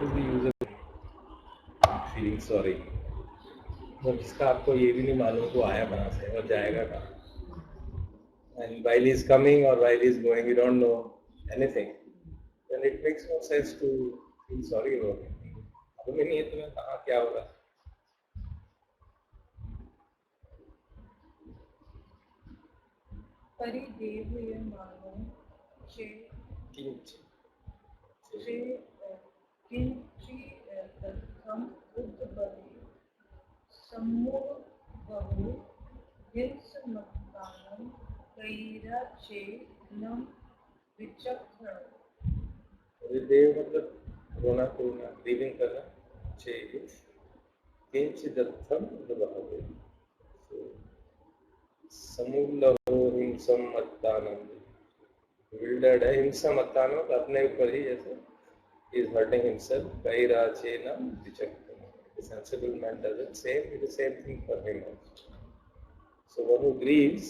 what is the use of feeling sorry? जब जिसका आपको ये भी नहीं मालूम वो आया कहाँ से और जाएगा कहाँ, and while he's coming or while he's going, you don't know anything, then it makes no sense to feel sorry about it. मालूम ही नहीं है तुम्हें कहाँ क्या होगा. परिदेवयमानो किञ्चिदर्थम् उद्बले सम्मोहो हिंसमत्तानं कैराचेनं विचक्षणम्. परिदेव मतलब रोना धोना, ग्रीविंग करना. चेत किंचिदर्थम उद्बले समूलहो हिंसमत्तानं. विल्डर्ड है हिंसमत्तानं, अपने ऊपर ही जैसे is hurting himself. Kairachena vichakkhana. The sensible man does it. It is the same thing for him also. So one who grieves,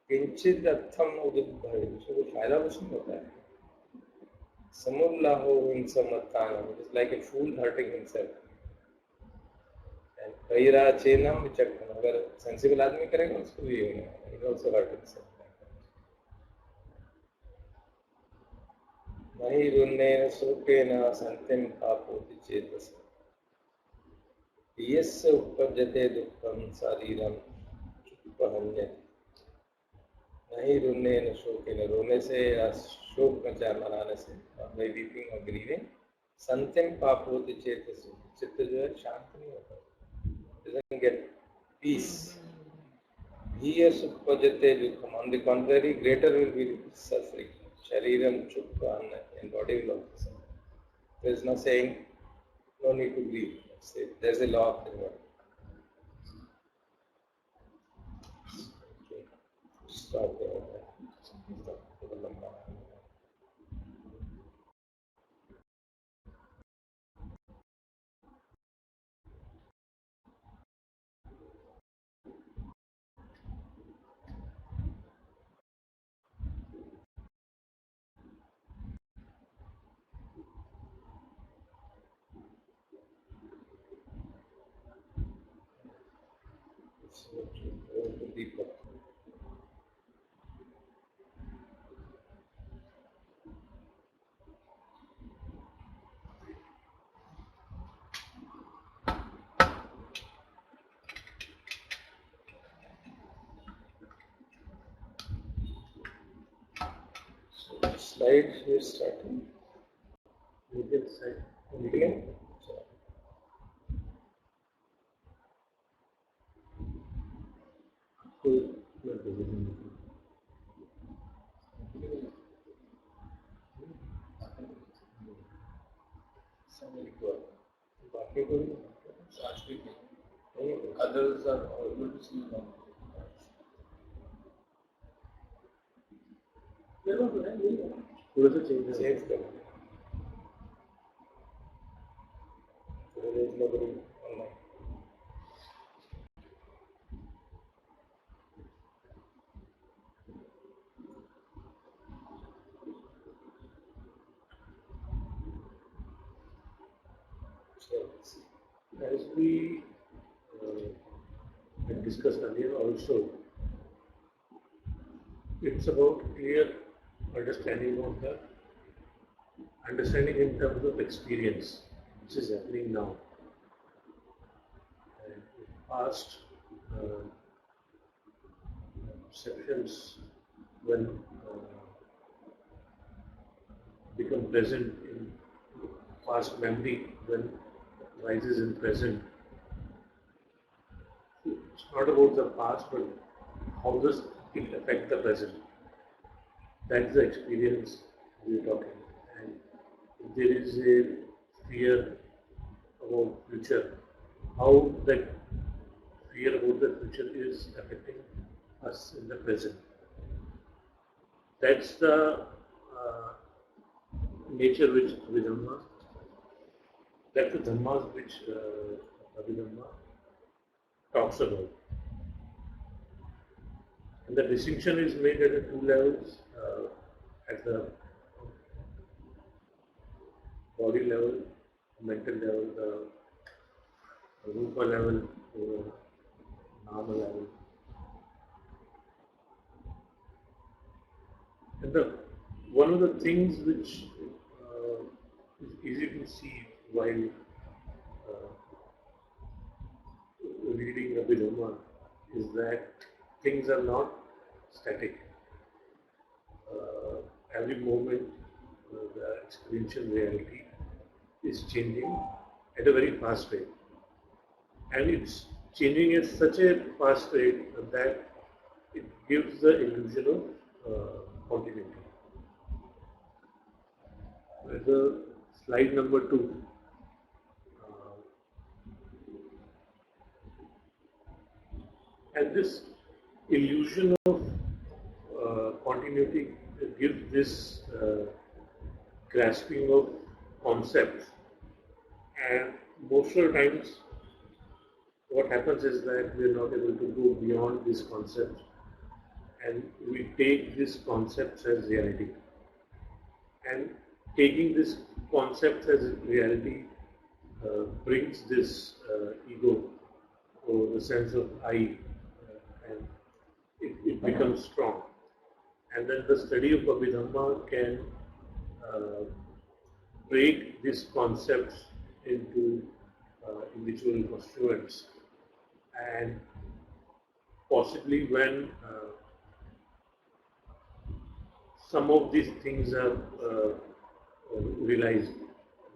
kinchid artham udubhai. So वो फायदा कुछ नहीं होता है. Samullahu hinsamattanam. It is like a fool hurting himself. And kairachena vichakkhana. अगर sensible आदमी करेगा उसको भी होगा. He will also hurt himself. नहीं रुन्नेन शोकेन संतिं पापोति चेतसा. यस्य उपपद्यते दुःखं शरीरं उपहन्यते. नहीं रुन्नेन शोकेन, रोने से या शोक मनाने से, by weeping or grieving, संतिं पापोति चेतसा. चित्त जो है शांत नहीं होता, doesn't get peace. यस्य उपपद्यते दुःखं, on the contrary, greater will be suffering. Shariram Chukkan, and body will also suffer. There is no saying, no need to grieve. There is a law of the world. Okay. Stop there. Deepak. Slide here starting. Middle side. Beginning. Others are able to see now. थोड़ा सा change करो. As we had discussed earlier also, it's about clear understanding of the understanding in terms of experience which is happening now. And past perceptions when become present in past memory when rises in present. It's not about the past, but how does it affect the present? That's the experience we're talking. And if there is a fear about future, how that fear about the future is affecting us in the present. That's the nature which Abhidhamma, that's the dhammas which Abhidhamma talks about. And the distinction is made at the two levels, at the body level, mental level, the Rupa level, or Nama level. And one of the things which is easy to see while reading Abhidhamma is that things are not static. Every moment, the experiential reality is changing at a very fast rate. And it's changing at such a fast rate that it gives the illusion of continuity. The slide number 2. And this illusion of continuity gives this grasping of concepts, and most of the times what happens is that we are not able to go beyond these concepts, and we take these concepts as reality. And taking this concept as reality brings this ego or the sense of I, and it becomes strong. And then the study of Abhidhamma can break these concepts into individual constituents, and possibly when some of these things are realized,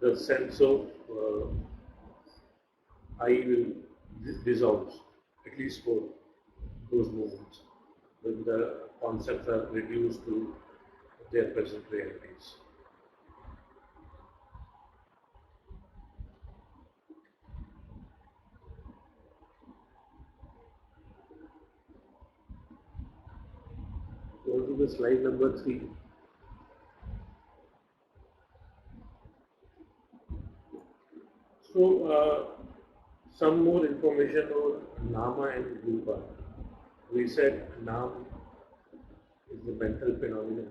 the sense of I will dissolve, at least for those moments, when the concepts are reduced to their present realities. Go to the slide number 3. So, some more information on Nama and Rupa. We said Nam is the mental phenomenon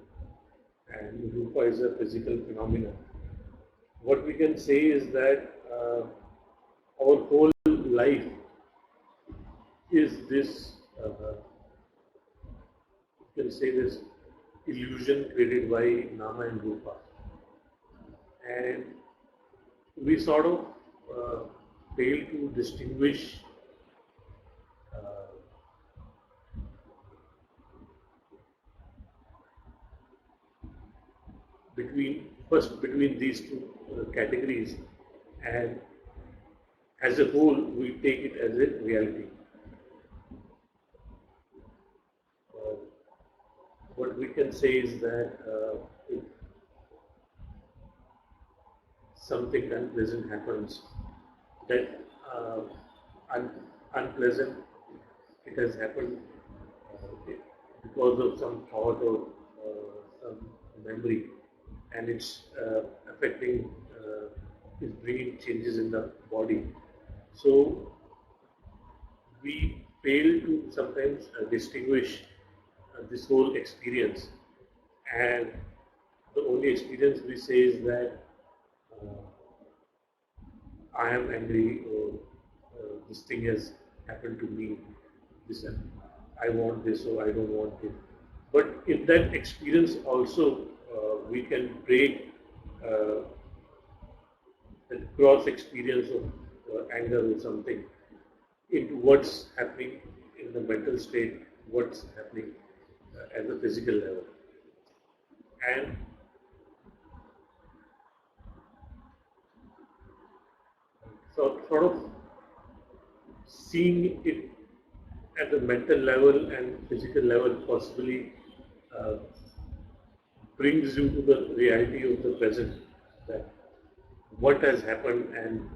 and Rupa is a physical phenomenon. What we can say is that our whole life is this, you can say this illusion created by Nama and Rupa. And we sort of fail to distinguish between these two categories, and as a whole we take it as a reality. What we can say is that if something unpleasant happens, that unpleasant, it has happened because of some thought or some memory, and it's affecting, is bringing changes in the body. So we fail to sometimes distinguish this whole experience, and the only experience we say is that I am angry, or this thing has happened to me, this, I want this or I don't want it. But in that experience also we can break the gross experience of anger or something into what's happening in the mental state, what's happening at the physical level. And so sort of seeing it at the mental level and physical level possibly brings you to the reality of the present, that what has happened, and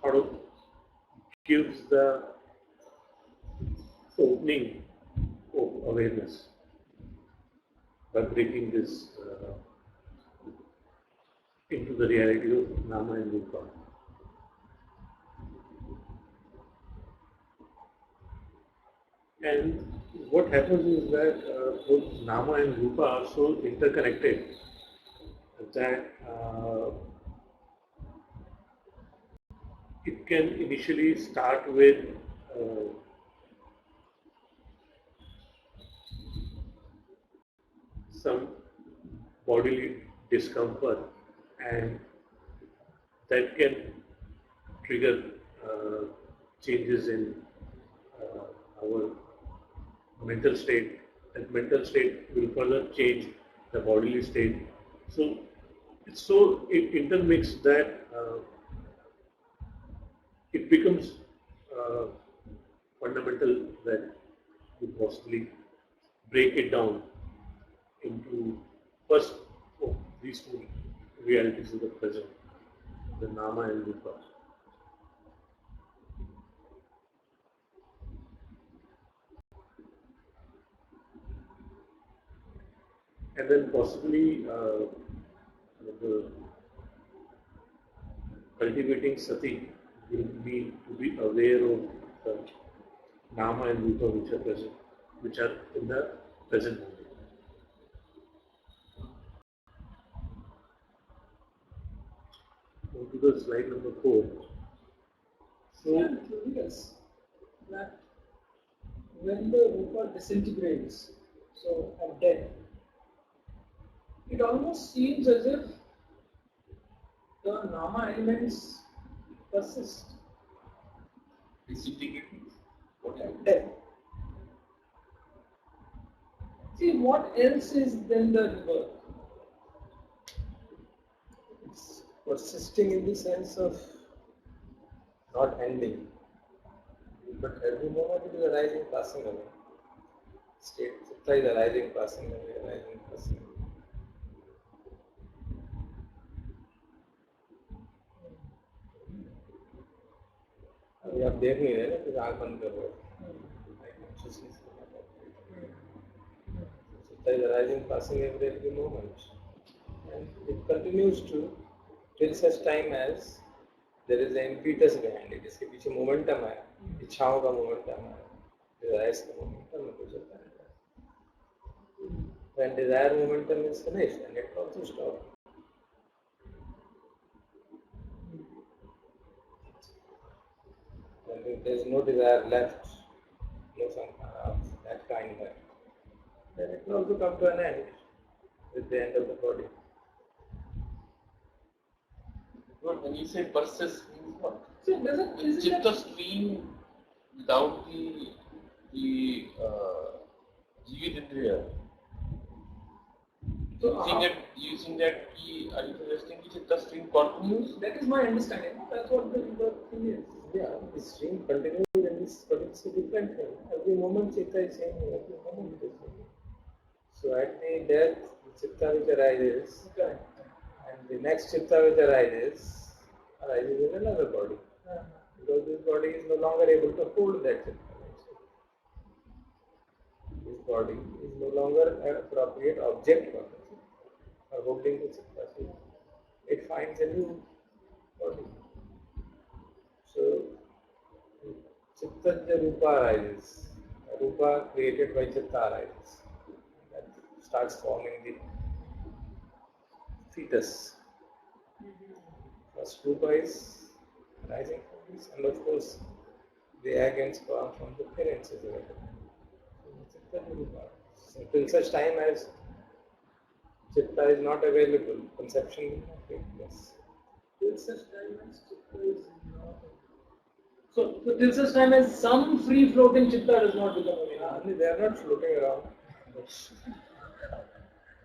sort of gives the opening of awareness by breaking this into the reality of Nama and Rupa. And what happens is that both Nama and Rupa are so interconnected that it can initially start with some bodily discomfort, and that can trigger changes in our mental state. That mental state will further change the bodily state. So it's so intermixed that it becomes uh, fundamental that you possibly break it down into first these two realities of the present, the nama and rupa. And then possibly the cultivating sati will be to be aware of the nama and rupa which are present, which are in the present moment. Move to the slide number 4. So I'm curious that when the rupa disintegrates, so at death, it almost seems as if the nama elements persist Disintegrating. What at happened? death. See, what else is then the rebirth? It's persisting in the sense of not ending, but every moment it is arising, passing away. State chitta is arising, passing away, arising, passing away. अभी आप देख नहीं रहे ना, फिर आँख बंद कर रहे हो. Chitta is arising, passing every moment, and it continues to till such time as there is an impetus behind it. इसके पीछे momentum है, इच्छाओं का momentum है, desires का momentum है, तो चलता रहता है. When desire momentum is finished, and it will also stop. When there is no desire left, no some that kind left, then it will also come to an end with the end of the body. But when you say persist, means what? So isn't Chitta that stream without the Jivid Indriya. So Using that key, are you suggesting the Chitta stream continues? that is my understanding. That's what the rebirth thing is. Yeah, the stream continues in this, but it's a different thing. Every moment chitta is changing, every moment it is changing. So at the death, the chitta which arises, Okay. and the next chitta which arises in another body. Because this body is no longer able to hold that chitta. This body is no longer an appropriate object for the chitta, for holding the chitta. So it finds a new body. So, Chitta Rupa arises. Rupa created by Chitta arises. That starts forming the fetus. First Rupa is rising from this, and of course, the egg and sperm from the parents is available. So, Chitta Rupa. So, till such time as Chitta is not available, conception will not take place. Till such time as chitta is not. So till such time as some free floating chitta does not become available. They are not floating around.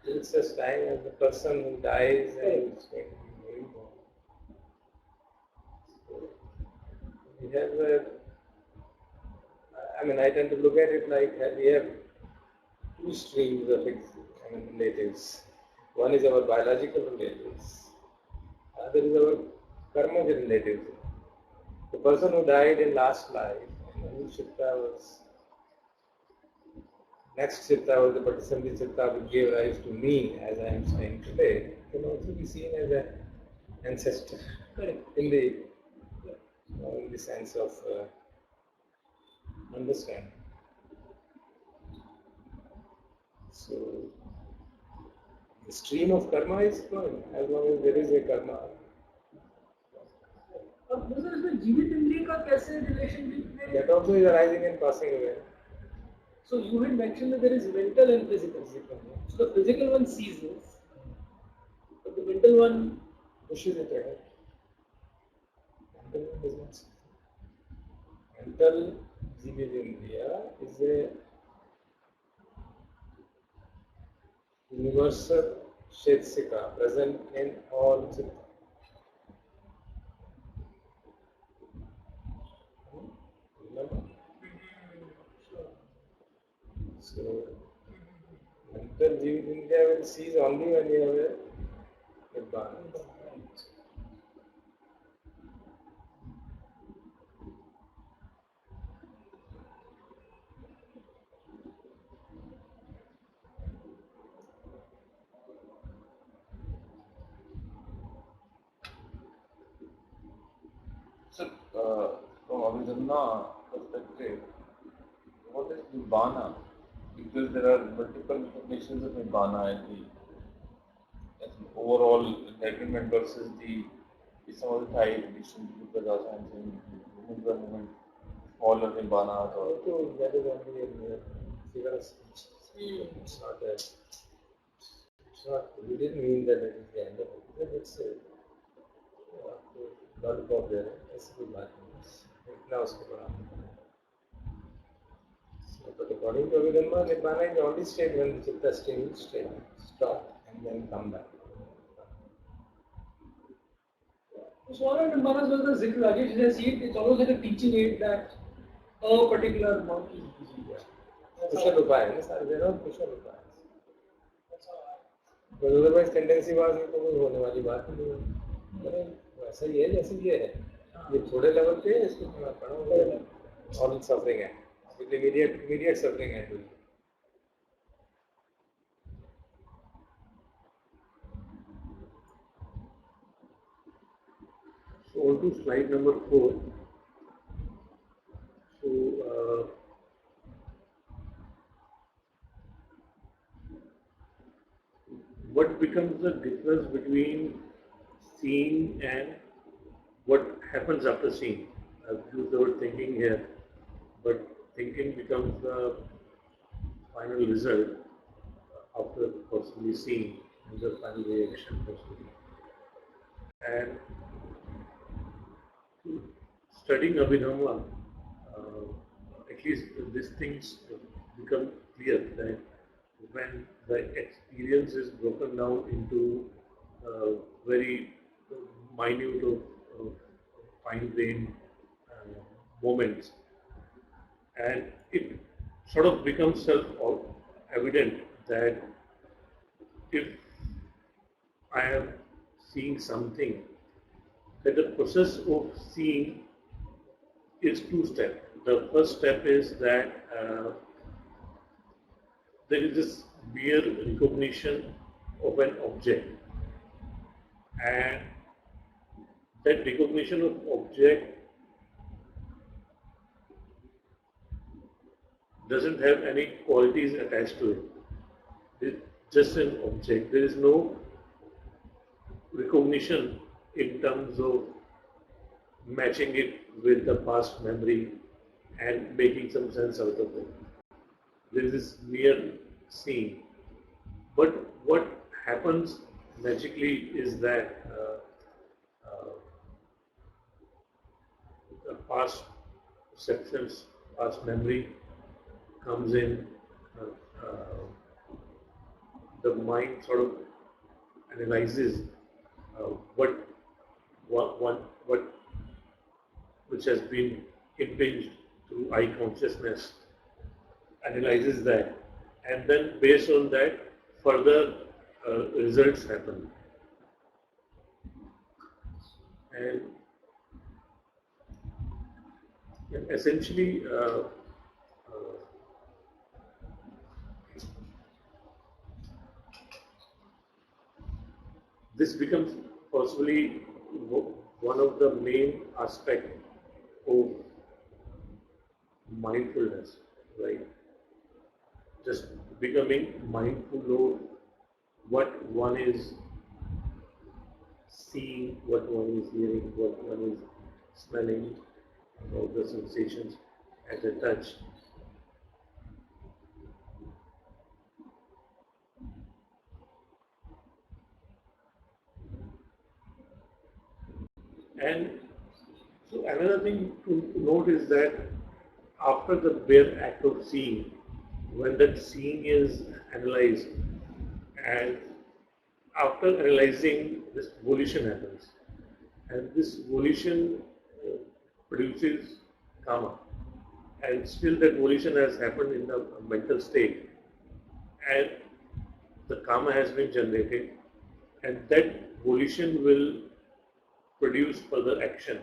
Till such time as the person who dies and is going to be reborn. So we have I tend to look at it like we have two streams of relatives. One is our biological relatives, other is our karma relatives. The person who died in last life, whose chitta was next chitta was the Patisambhi chitta which gave rise to me as I am saying today, can also be seen as an ancestor. Correct. In the sense of understanding. So The stream of karma is flowing as long as there is a karma. अब दूसरा इसमें जीवित इंद्रिय का कैसे relationship में? That also is arising and passing away. So you had mentioned that there is mental and physical. So the physical one ceases, but the mental one Pushes it ahead. Mental does not cease. Mental Jividindriya is a universal Shetsika present in all Chitta. Remember? So, mental Jividindriya will cease only when you have a Nibbana. So, from Abhidhamma perspective, what is Nibbana? Because there are multiple definitions of Nibbana as an overall enlightenment versus some of the Thai traditions, Buddha and movement, smaller Nibbana or So that is only a figure of speech. It's not a. It's not. We didn't mean that it is the end of it. It's a lollipop there. ऐसी कोई बात नहीं. इतना उसको बड़ा. But according to Abhidhamma, Nibbana is the only state when the chitta stream will stop and then come back. So one of the Nirmanas was the Zikr Rajesh has seen, it's almost like a teaching aid that a particular monk is busy. कुशल उपाय है ना सारे देना कुशल उपाय. But otherwise tendency was नहीं तो कोई होने वाली बात नहीं है. अरे वैसा ही है जैसे ये है. ये थोड़े लेवल पे है इसको मैं पढ़ा all suffering है. With immediate suffering है. So on to slide number 4. So what becomes the difference between seeing and what happens after seeing? I've used the word thinking here, but thinking becomes the final result after possibly seeing, and the final reaction possibly. And studying Abhidhamma, at least these things become clear that when the experience is broken down into very minute of fine-grained moments, and it sort of becomes self-evident that if I am seeing something, that the process of seeing is two-step. The first step is that there is this mere recognition of an object, and that recognition of object doesn't have any qualities attached to it. It's just an object. There is no recognition in terms of matching it with the past memory and making some sense out of it. There is this mere seeing. But what happens magically is that the past perceptions, past memory comes in, the mind sort of analyzes which has been impinged through eye consciousness, analyzes that, and then based on that, further results happen. And essentially, this becomes possibly one of the main aspects of mindfulness, right? Just becoming mindful of what one is seeing, what one is hearing, what one is smelling, all the sensations at a touch. And so another thing to note is that after the bare act of seeing, when that seeing is analyzed, and after analyzing, this volition happens, and this volition produces karma, and still that volition has happened in the mental state, and the karma has been generated, and that volition will produce further action,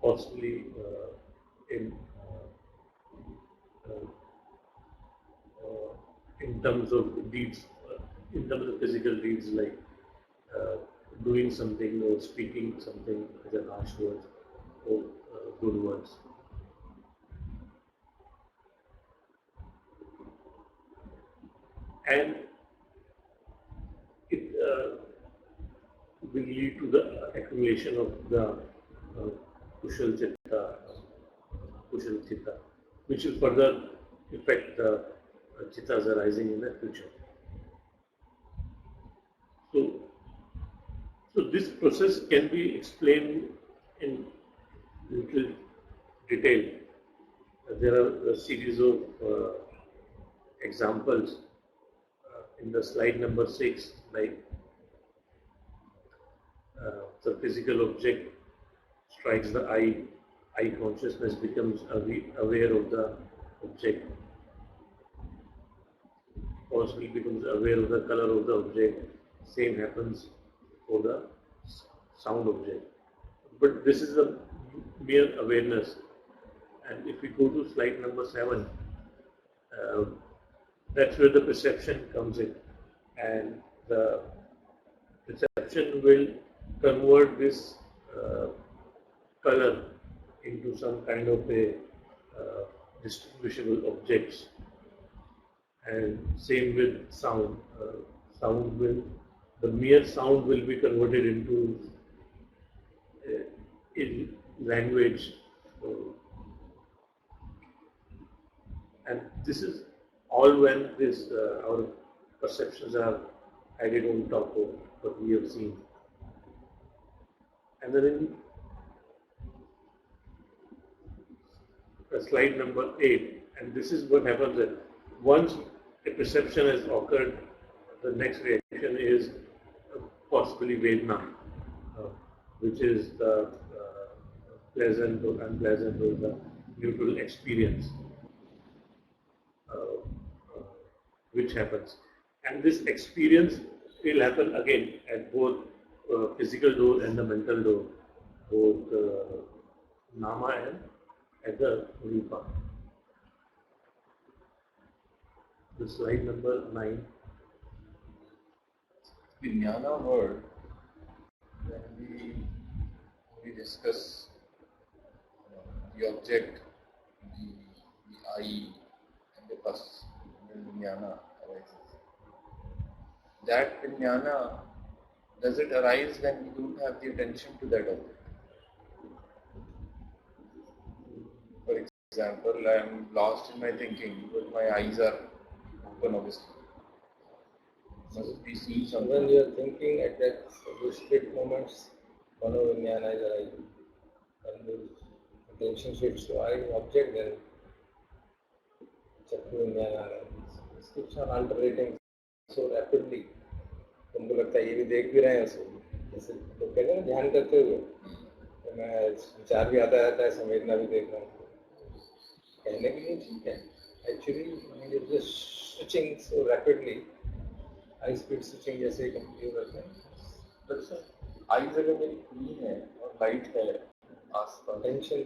possibly in uh, in terms of deeds, in terms of physical deeds like doing something or speaking something as a harsh word or good words. And it will lead to the accumulation of the Kushal Chitta, which will further affect the Chittas arising in the future. So this process can be explained in little detail. There are a series of examples in the slide number 6, like the physical object strikes the eye consciousness becomes aware of the object, possibly becomes aware of the color of the object. Same happens for the sound object. But this is a mere awareness. And if we go to slide number 7, that's where the perception comes in. And the perception will convert this color into some kind of a distinguishable objects. And same with sound. The mere sound will be converted into in language. And this is all when this our perceptions are added on top of what we have seen. And then in slide number 8, and this is what happens that once a perception has occurred, the next reaction is possibly Vedana, which is the pleasant or unpleasant or the neutral experience, which happens. And this experience will happen again at both physical door and the mental door, both Nama and at the Rupa. The slide number 9. The Jnana word, when we discuss the object, the eye, and the pus, when the Jnana arises. That Jnana, does it arise when we don't have the attention to that object? For example, I am lost in my thinking because my eyes are open, obviously. Must be seeing So something. when you are thinking at that those split moments, Manovinyana is arising. When the attention shifts to eye object, then Chakruvinyana arises. This keeps on alternating so rapidly. तुमको लगता है ये भी देख भी रहे हैं उसे, जैसे लोग कहते हैं ध्यान करते हुए तो मैं विचार भी आता रहता है, संवेदना भी देख रहा हूँ, कहने के लिए ठीक है. Actually just switching so rapidly, high speed switching जैसे कंप्यूटर करते हैं. But sir, eyes अगर मेरी खुली है और लाइट है आसपास, टेंशन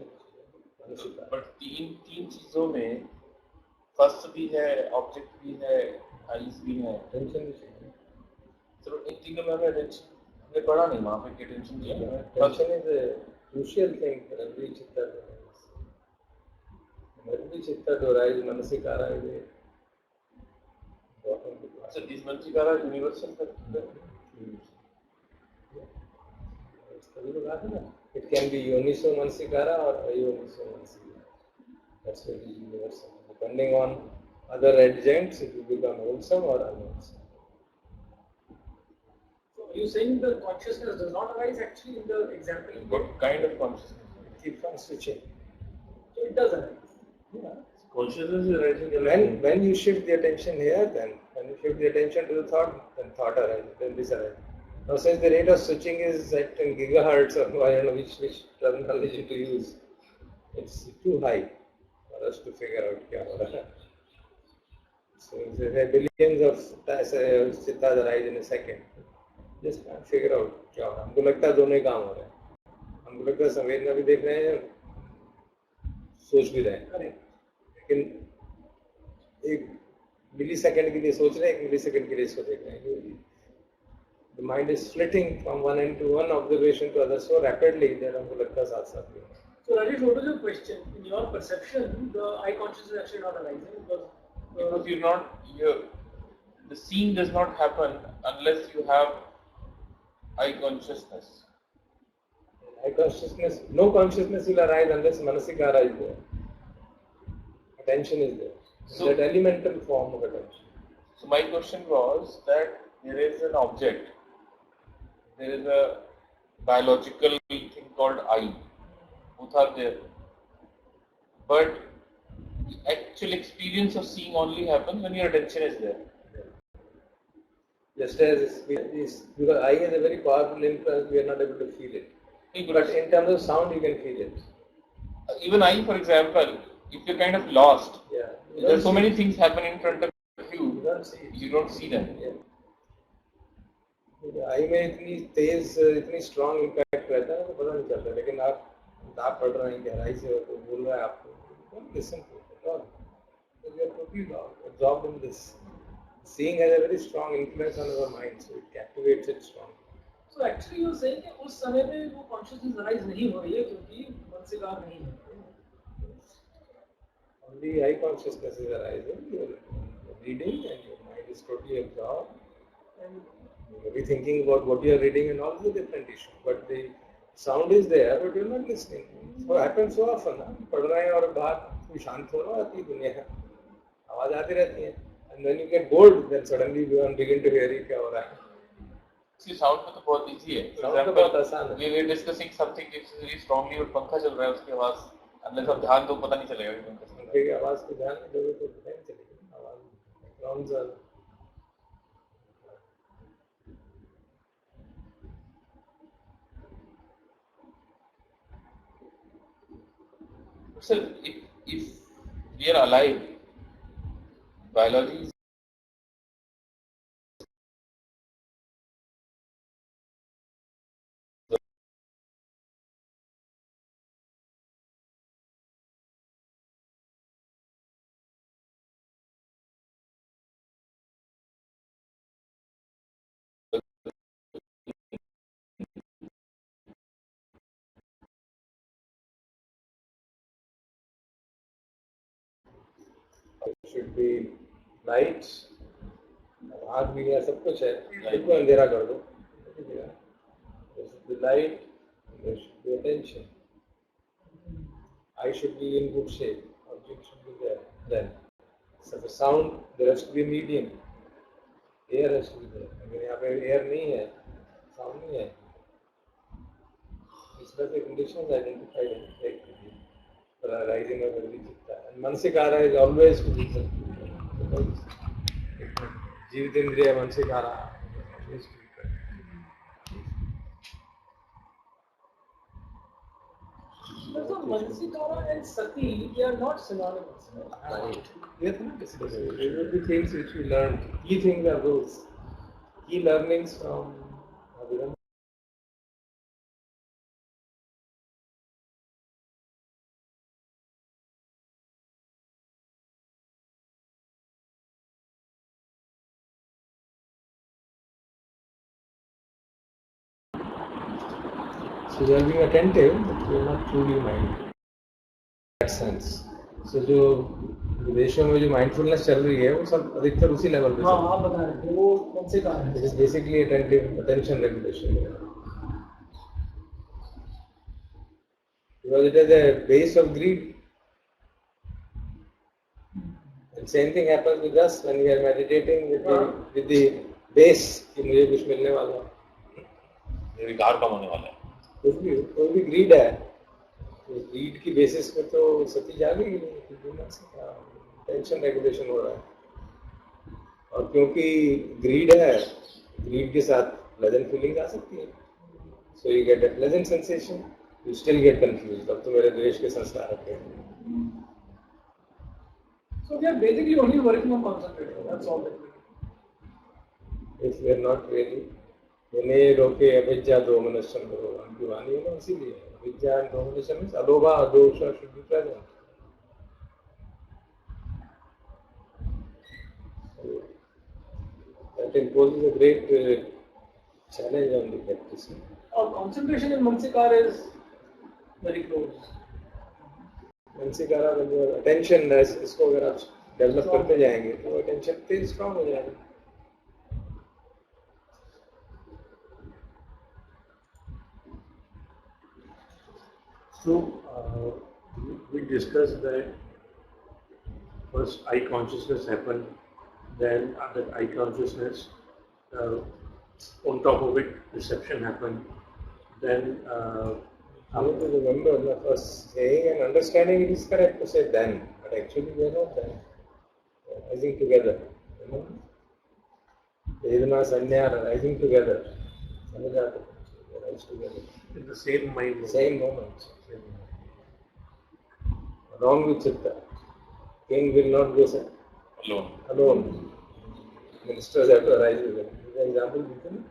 मनुष्य का. बट तीन चीजों में फर्स्ट भी है, ऑब्जेक्ट भी है, आईज भी है. टेंशन भी चाहिए. चलो इन तीनों में हमें अटेंशन, हमने पढ़ा नहीं वहाँ पे कि टेंशन क्या है. Tension is a crucial thing for every chitta to arise. Every chitta to arise, manasik arise, important to So is Mansikara universal factor? It can be Yoniso Mansikara or Ayoniso Mansikara. That's what is universal. Depending on other adjuncts, it will become wholesome or unwholesome. So are you saying the consciousness does not arise actually in the example? What kind of consciousness? It keeps on switching. So it does arise. Yeah. Consciousness is rising. When you shift the attention here, then when you shift the attention to the thought, then thought arises, then this arises. Now, since the rate of switching is at 10 gigahertz, or I don't know which terminology to use, it's too high for us to figure out क्या हो रहा है. So there are billions of चित्तात arise in a second. Just can't figure out क्या हो रहा है. हमको लगता है दोनों ही काम हो रहे हैं. हमको लगता है संवेदना भी देख रहे हैं, सोच भी रहे हैं. लेकिन एक मिली सेकंड के लिए सोच रहे हैं, एक मिली सेकंड के लिए इसको देख रहे हैं. The mind is flitting from one end to one observation to other so rapidly that हमको लगता है साथ-साथ में. So Rajesh, what is your question? In your perception, the I consciousness is actually not arising Because you're not the seeing does not happen unless you have eye consciousness. Eye consciousness, no consciousness will arise unless Manasikara is there. Attention is there. So- That elemental form of attention. So my question was that there is an object, there is a biological thing called eye. Both are there. But the actual experience of seeing only happens when your attention is there. Just as because eye is a very powerful influence, we are not able to feel it. But in terms of sound, you can feel it. Even I, for example, if you're kind of lost, Yeah. there are so many things happen in front of You you, don't see it. you don't see them. Yeah. आई में इतनी तेज इतनी strong impact रहता है तो पता नहीं चलता. लेकिन आप पढ़ रहे हैं गहराई से तो बोल रहा है आपको, listen to it. You are totally absorbed in this. Seeing has a very strong influence on our mind, so it captivates it strongly. So actually you're saying कि उस समय में वो consciousness arise नहीं हो रही है क्योंकि मनसिकार नहीं है. Only eye consciousness is arising. You're reading and your mind is totally absorbed, and you may be thinking about what you are reading and all the different issues. But the sound is there, but you're not listening. So it happens so often. ना पढ़ रहे हैं और बाहर कोई शांत हो रहा है दुनिया है, आवाज आती रहती है. And when you get bored, then suddenly you begin to hear क्या हो रहा है. See, sound में तो बहुत easy है. For Sound तो बहुत आसान example, है. we were discussing something which is very strongly और पंखा चल रहा है उसकी आवाज unless आप ध्यान दो पता नहीं चलेगा कि पंखा चल रहा है. पंखे की आवाज को ध्यान में दोगे तो पता नहीं चलेगी. आवाज बैकग्राउंड ज़्यादा. So if we are alive, biology is should be light. आग भी है, सब कुछ है. लाइट को अंधेरा कर दो. There should be light. There should be attention. Eye should be in good shape. Object should be there. Then, so the sound, there has to be a medium. Air has to be there. अगर यहाँ पे air नहीं है, sound नहीं है. These are the conditions identified in the for arising of every chitta. And Mansikara is always to be present. जीवित इंद्रिय Mansikara is to be present. So Mansikara and Sati, they are not synonymous. Right. These are the things which we learned. Key things are those. Key learnings from Abhidhamma. So you are being attentive, but you are not truly mindful. In that sense. So जो विदेशों में जो mindfulness चल रही है वो सब अधिकतर उसी लेवल पे हाँ चल आप बता रहे थे वो कौन से कारण रही है। है? It is basically attention regulation, because it is a base of greed. And same thing happens with us when we are meditating with the base कि मुझे कुछ मिलने वाला है, मेरी कार कम होने वाला है। कोई भी ग्रीड है, तो ग्रीड की बेसिस पे तो सती जागेगी नहीं, टेंशन रेगुलेशन हो रहा है। और क्योंकि ग्रीड है, ग्रीड के साथ प्लेजेंट फीलिंग आ सकती है, so you get a pleasant sensation, you still get confuse, तब तो मेरे द्वेष के संस्कार रखे हैं। So we are basically only working on concentration. That's all that we do. If we are not really, विनय रोके अविद्या दोमनशम करो, उनकी वाणी है ना, इसीलिए अविद्या एंड दोमनशम मींस अलोभा अदोषा should be present. So that imposes a great challenge on the practitioner. Our concentration in Mansikara is very close. मनसिकारा में अटेंशन, इसको अगर आप डेवलप करते जाएंगे तो अटेंशन तेज स्ट्रांग हो जाएगा। So we discussed that first eye consciousness happened, then that eye consciousness, on top of it perception happened, then You have to remember the first saying and understanding, it is correct to say then, but actually we are not then. They are rising together. You know? Vedana, Sanya are rising together. They rise together. in the same mind. Same moment. Along with Chitta. King will not go alone. Ministers have to arise with him. Is the example given?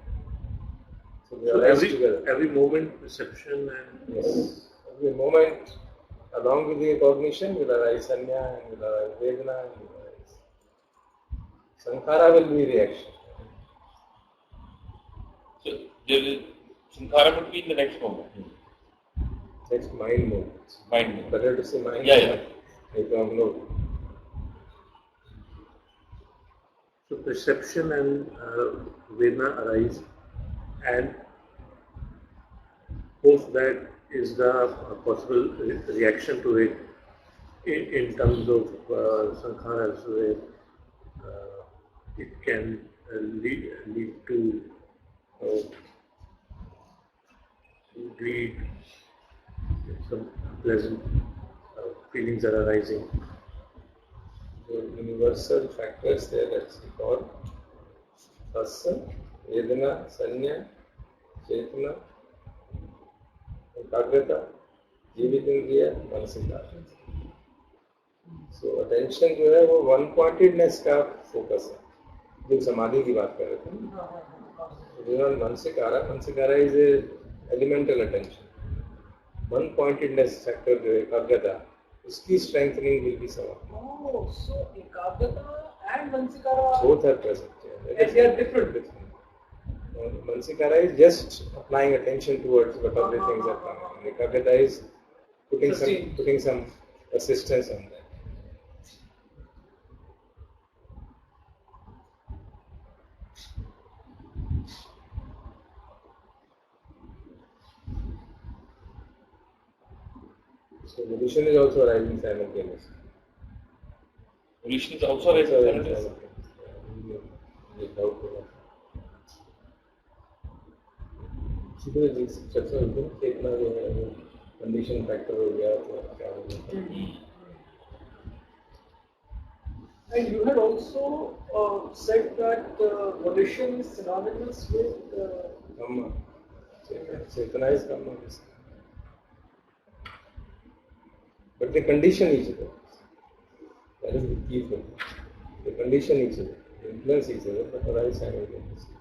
So they So arise together. every moment perception and Yes. Every moment, along with the cognition, will arise Sanya and will arise Vedana and will arise. Sankhara will be reaction. So there is Sankhara would be in the next moment. That's mind movement. Mind movement. Better to say mind Yeah. movement. Like download. so perception and Vedana arise, and post that is the possible reaction to it in terms of sankharas, where it can lead to greed, some pleasant feelings are arising. The universal factors there, that's called Rasa, Vedana, Sanya, Chetana, Ekagrata, जीवितेंद्रिय, मानसिकता। So attention जो है वो one pointedness का focus है, जो समाधि की बात कर रहे थे। So not mansikara, mansikara is a elemental attention. One pointedness factor जो है एकाग्रता, उसकी strengthening will be samadhi. Oh, so Ekagrata and Mansikara. Both are present. Yeah. And they are different. Mansikara is just applying attention towards whatever things are coming. And Ekagrata is putting some assistance on that. So volition is also arising simultaneously. Volition is also rising simultaneously. चर्चा होती है चेतना जो है वो condition factor हो गया तो क्या हो गया। And you had also said that volition is synonymous with Kamma. Chetana is Kamma. But they condition each other. That is the key thing. They condition each other, they influence each other, but arise simultaneously.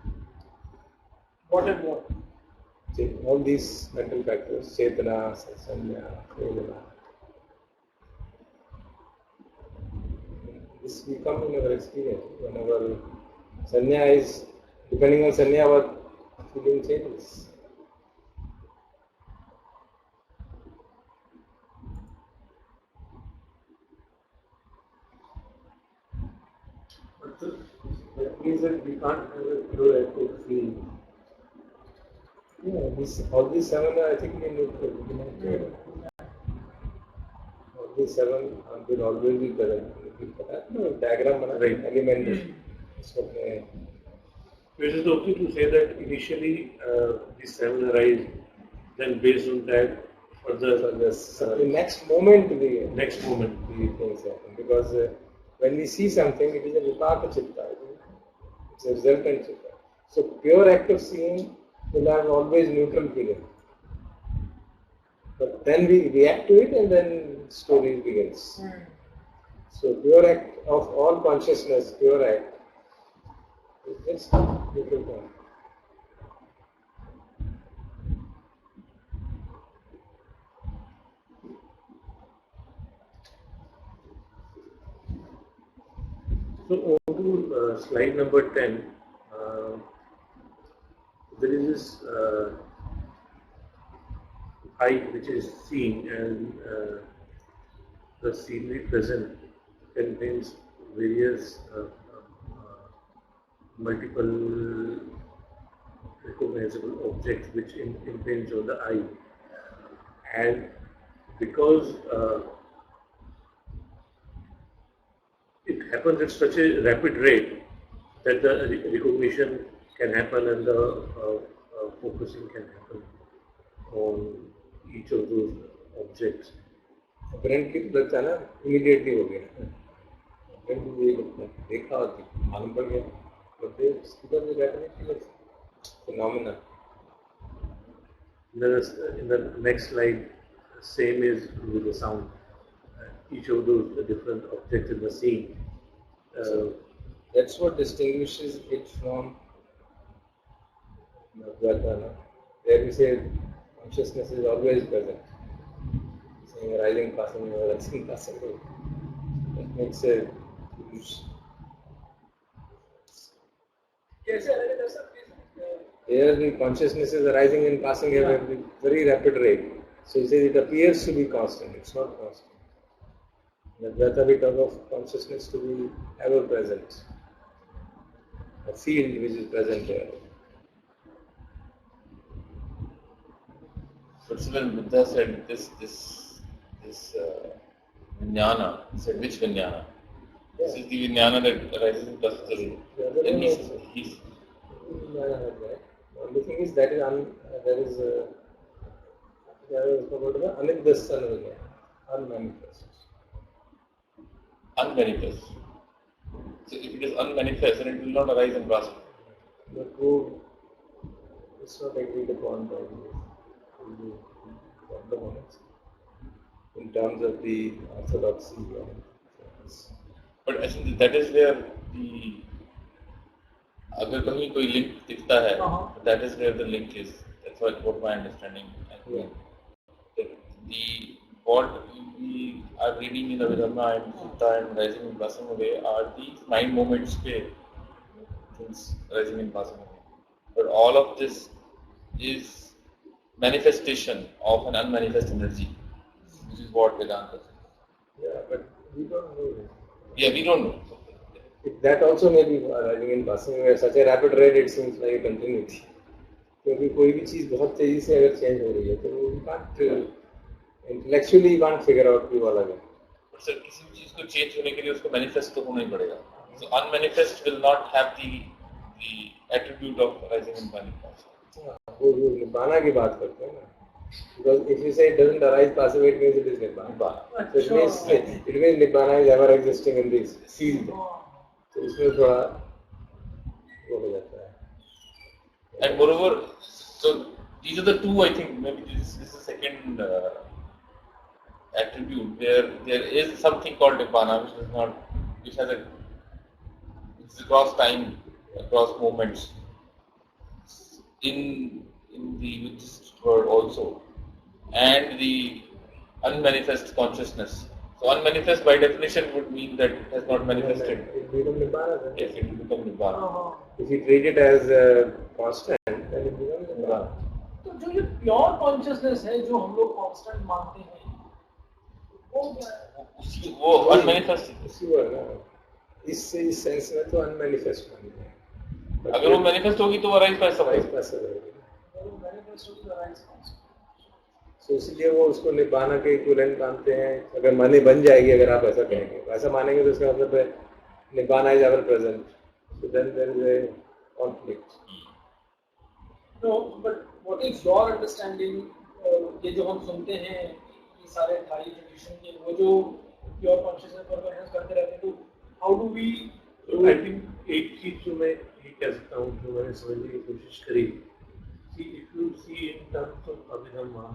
what and what? All these mental factors, Chetana, Sanya, Vedana, this will come in our experience. Whenever Sanya is, depending on Sanya, our feeling changes. That means that we can't have a pure act of seeing. Yeah, all these seven are ethically neutral. We cannot do it. All these seven will always be present. No, diagram बना Right. element इसमें Which is okay to say that initially these seven arise, then based on that further the next moment next moment. we things happen because when we see something, it is a vipaka chitta. It's a resultant chitta. So pure act of seeing will have always neutral feeling. But then we react to it and then story begins. So pure act of all consciousness, pure act, is just neutral form. So over to slide number 10. There is this eye which is seen, and the scenery present contains various multiple recognizable objects which impinge on the eye, and because it happens at such a rapid rate that the recognition can happen and the focusing can happen on each of those objects. Apparently तो लगता है ना immediately हो गया. Apparently ये लगता है देखा होती मालूम पड़ गया. But because the definitely is phenomena. In the next slide, same is with the sound. Each of those different objects in the scene. That's what distinguishes it from Advaita. There we say consciousness is always present. Saying rising, passing, rising, passing. That makes a huge. Here the consciousness is arising and passing at a very rapid rate. So he says it appears to be constant. It's not constant. In Advaita we talk of consciousness to be ever present. A field which is present here. But so when Buddha said this Vijnana, he said which Vijnana? This is the Vijnana that arises in Patanjali. Then he's The only thing is that is Anidasana, unmanifest. unmanifest. So if it is unmanifest, then it will not arise in Brahma. The true is not agreed upon by the opponents in terms of the orthodoxy. But I think that is where the अगर कहीं कोई link दिखता है, that is where the link is. That's what my understanding. The what we are reading in Abhidhamma and Sutta and rising and passing away are the 9 moments pe things rising and passing away. But all of this is manifestation of an unmanifest energy, which is what Vedanta says. Yeah, but we don't know this. Yeah, we don't know. That also may be arising and passing away at such a rapid rate, it seems like a continuity. क्योंकि कोई भी चीज बहुत तेजी से अगर change हो रही है तो we can't intellectually you can't figure out कि वो अलग है. But sir, किसी भी चीज को चेंज होने के लिए उसको मैनिफेस्ट तो होना ही पड़ेगा. So unmanifest will not have the attribute of rising and manifest. वो निब्बाना की बात करते हैं ना. Because if you say it doesn't arise, pass away, it means it is nibbana. So it means nibbana is ever existing in this field. तो इसमें थोड़ा वो हो जाता है. And moreover, so these are the two, I think, maybe this is the second attribute where there is something called Nibbana, which is across time, across moments, in the Buddhist word also, and the unmanifest consciousness. So unmanifest by definition would mean that it has not manifested. It becomes nibbana. Yes, it will become Nibbana. If you treat it as a constant, then it becomes nibbana. तो जो ये pure consciousness है जो हम लोग constant मानते हैं वो क्या है? वो unmanifest. उसी वर्ड ना. इस सेंस में तो अनमैनिफेस्ट मानी है। अगर वो मैनिफेस्ट होगी तो वो अराइज कैसे होगा? पैसा रहेगा। वो manifest होगी तो arise कौन? तो इसलिए वो उसको निभाना के इक्विवेलेंट मानते हैं। अगर माने बन जाएगी, अगर आप ऐसा कहेंगे, ऐसा मानेंगे तो इसका मतलब है निभाना is ever present, so then there is a conflict. No, but what is your understanding? ये जो हम सुनते हैं ये सारे थाई ट्रेडिशन के वो जो प्योर कॉन्शियसनेस पर एनहांस करते रहते हैं, तो हाउ डू वी तो आई थिंक एक चीज जो मैं ये कह सकता हूँ जो मैंने समझने की कोशिश करी, if you see in terms of Abhidhamma,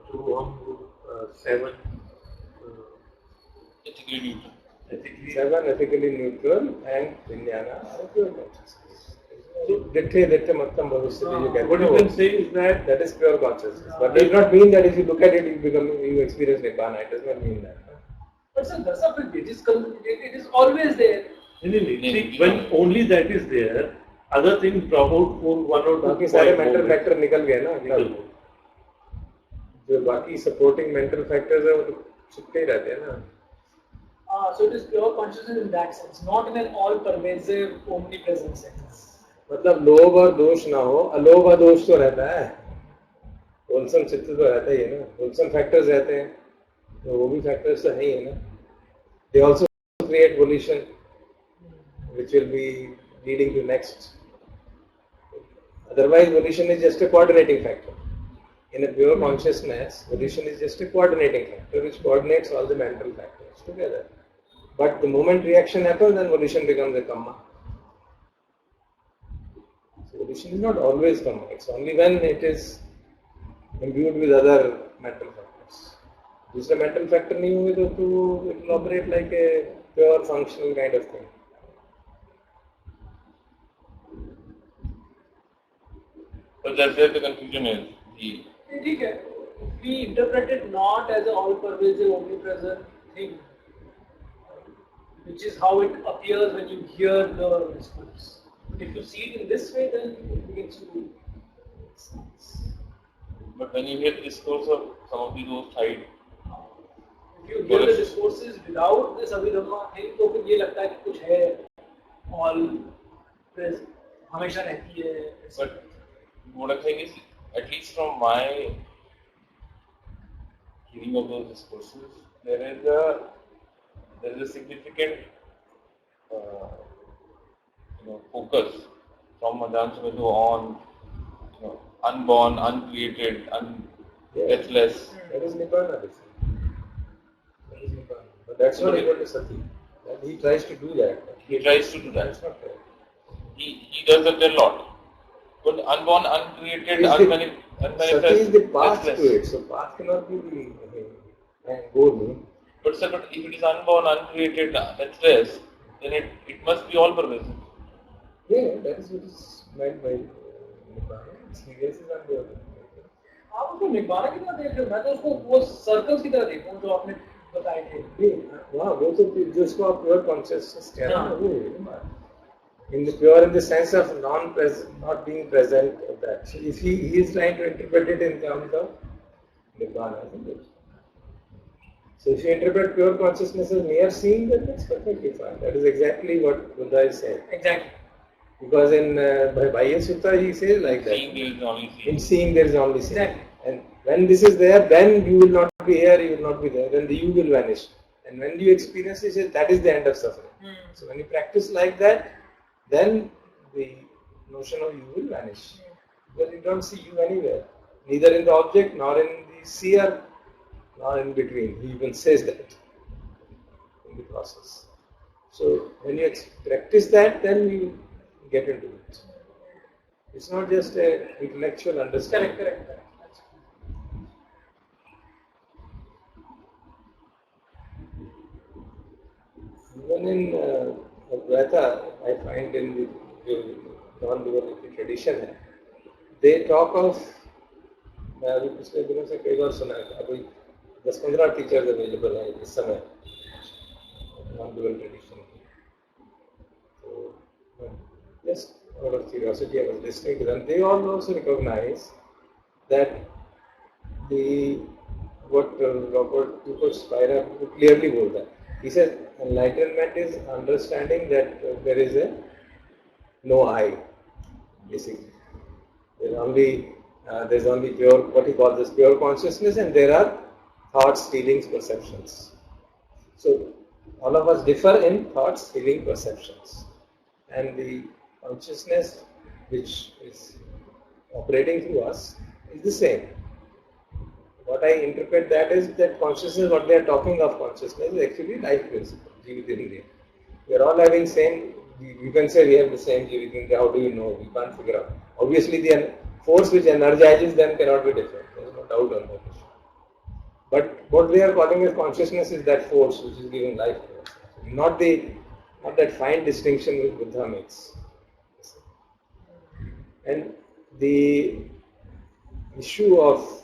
जो हम 7 ethically neutral, ethically 7 ethically neutral and Vijnana are pure consciousness. So दिट्ठे मतम भविष्य जो कहते what you हैं can say is that that is pure consciousness. But it does not mean that if you look at it, you experience Nibbana. It does not mean that. but sir that's a bit it is always there. see, when only that is there, other things drop out for 1 or 2 बाकी सारे point mental moments. factor निकल गए ना। निकल गए। जो बाकी supporting mental factors है वो तो छुपके ही रहते हैं ना। So it is pure consciousness in that sense, not in an all pervasive omnipresent sense. मतलब लोभ और दोष ना हो, अलोभ और दोष तो रहता है, होलसम चित्त तो रहता ही है ना, होलसम फैक्टर्स रहते हैं, तो वो भी फैक्टर्स तो है ही है ना। They also create वोल्यूशन which will be leading to next. Otherwise volition is just a coordinating factor. In a pure consciousness, volition is just a coordinating factor which coordinates all the mental factors together. But the moment reaction happens, then volition becomes a kamma. So volition is not always kamma. It's only when it is imbued with other mental factors. दूसरे mental factor नहीं होंगे तो it will operate like a pure functional kind of thing. but that's where the confusion is. ठीक है, we interpret it not as an all pervasive omnipresent thing, which is how it appears when you hear the discourse. If you see it in this way, then it begins to make sense. But when you hear the discourse of some of those side, If you hear the discourses without this Abhidhamma thing, तो फिर ये लगता है कि कुछ है, all present, हमेशा रहती है. but what I'm saying is, at least from my hearing of those discourses, there is a significant focus from Ajahn Sumedho on unborn, uncreated, deathless. That is Nibbana. That is Nibbana. But that's not equal to Sati. And he tries to do that. He tries to do that. That's not fair. He does that a lot. But unborn, uncreated, Sati is the path deathless. to it. So path cannot be the goal. But sir, but if it is unborn, uncreated, deathless, then it must be all pervasive. Yeah, that is what is meant by Nibbana. Experience is unborn. आप उसको निब्बाना की तरह देख रहे हो, मैं तो उसको वो सर्कल्स की तरह देख रहा हूँ जो आपने बताए थे. हाँ, वो तो जिसको आप pure consciousness कह रहे हैं, वो है ना बात. In the pure, in the sense of non-present, not being present of that. So if he is trying to interpret it in terms of Nibbana, isn't it? So if you interpret pure consciousness as mere seeing, then that's perfectly fine. That is exactly what Buddha is saying. Exactly. Because in Bhaya Sutta he says like that. Seeing there is only seeing. In seeing there is only seeing. Exactly. And when this is there, then you will not be here, you will not be there, then the you will vanish. And when you experience it, that is the end of suffering. So when you practice like that, then the notion of you will vanish. Because you don't see you anywhere. Neither in the object, nor in the seer, nor in between. He even says that in the process. So when you practice that, then you get into it. It's not just an intellectual understanding. Correct. Even in Advaita, I find in the non-duality tradition, they talk of, मैं अभी पिछले दिनों से कई बार सुना है, अभी 10-15 teachers available हैं इस समय non-dual tradition. So, just out of curiosity, I was listening to them. They all also recognize that what Robert Spira clearly बोलता है He says enlightenment is understanding that there is a no I, basically. There's only pure, what he calls as pure consciousness, and there are thoughts, feelings, perceptions. So all of us differ in thoughts, feeling, perceptions, and the consciousness which is operating through us is the same. What I interpret that is that consciousness, what they are talking of consciousness, is actually life principle, Jivitindriya. We are all having same, you can say we have the same Jivitindriya, how do you know? We can't figure out. Obviously the force which energizes them cannot be different, there is no doubt on that issue. But what we are calling as consciousness is that force which is giving life to us. Not that fine distinction which Buddha makes. And the issue of,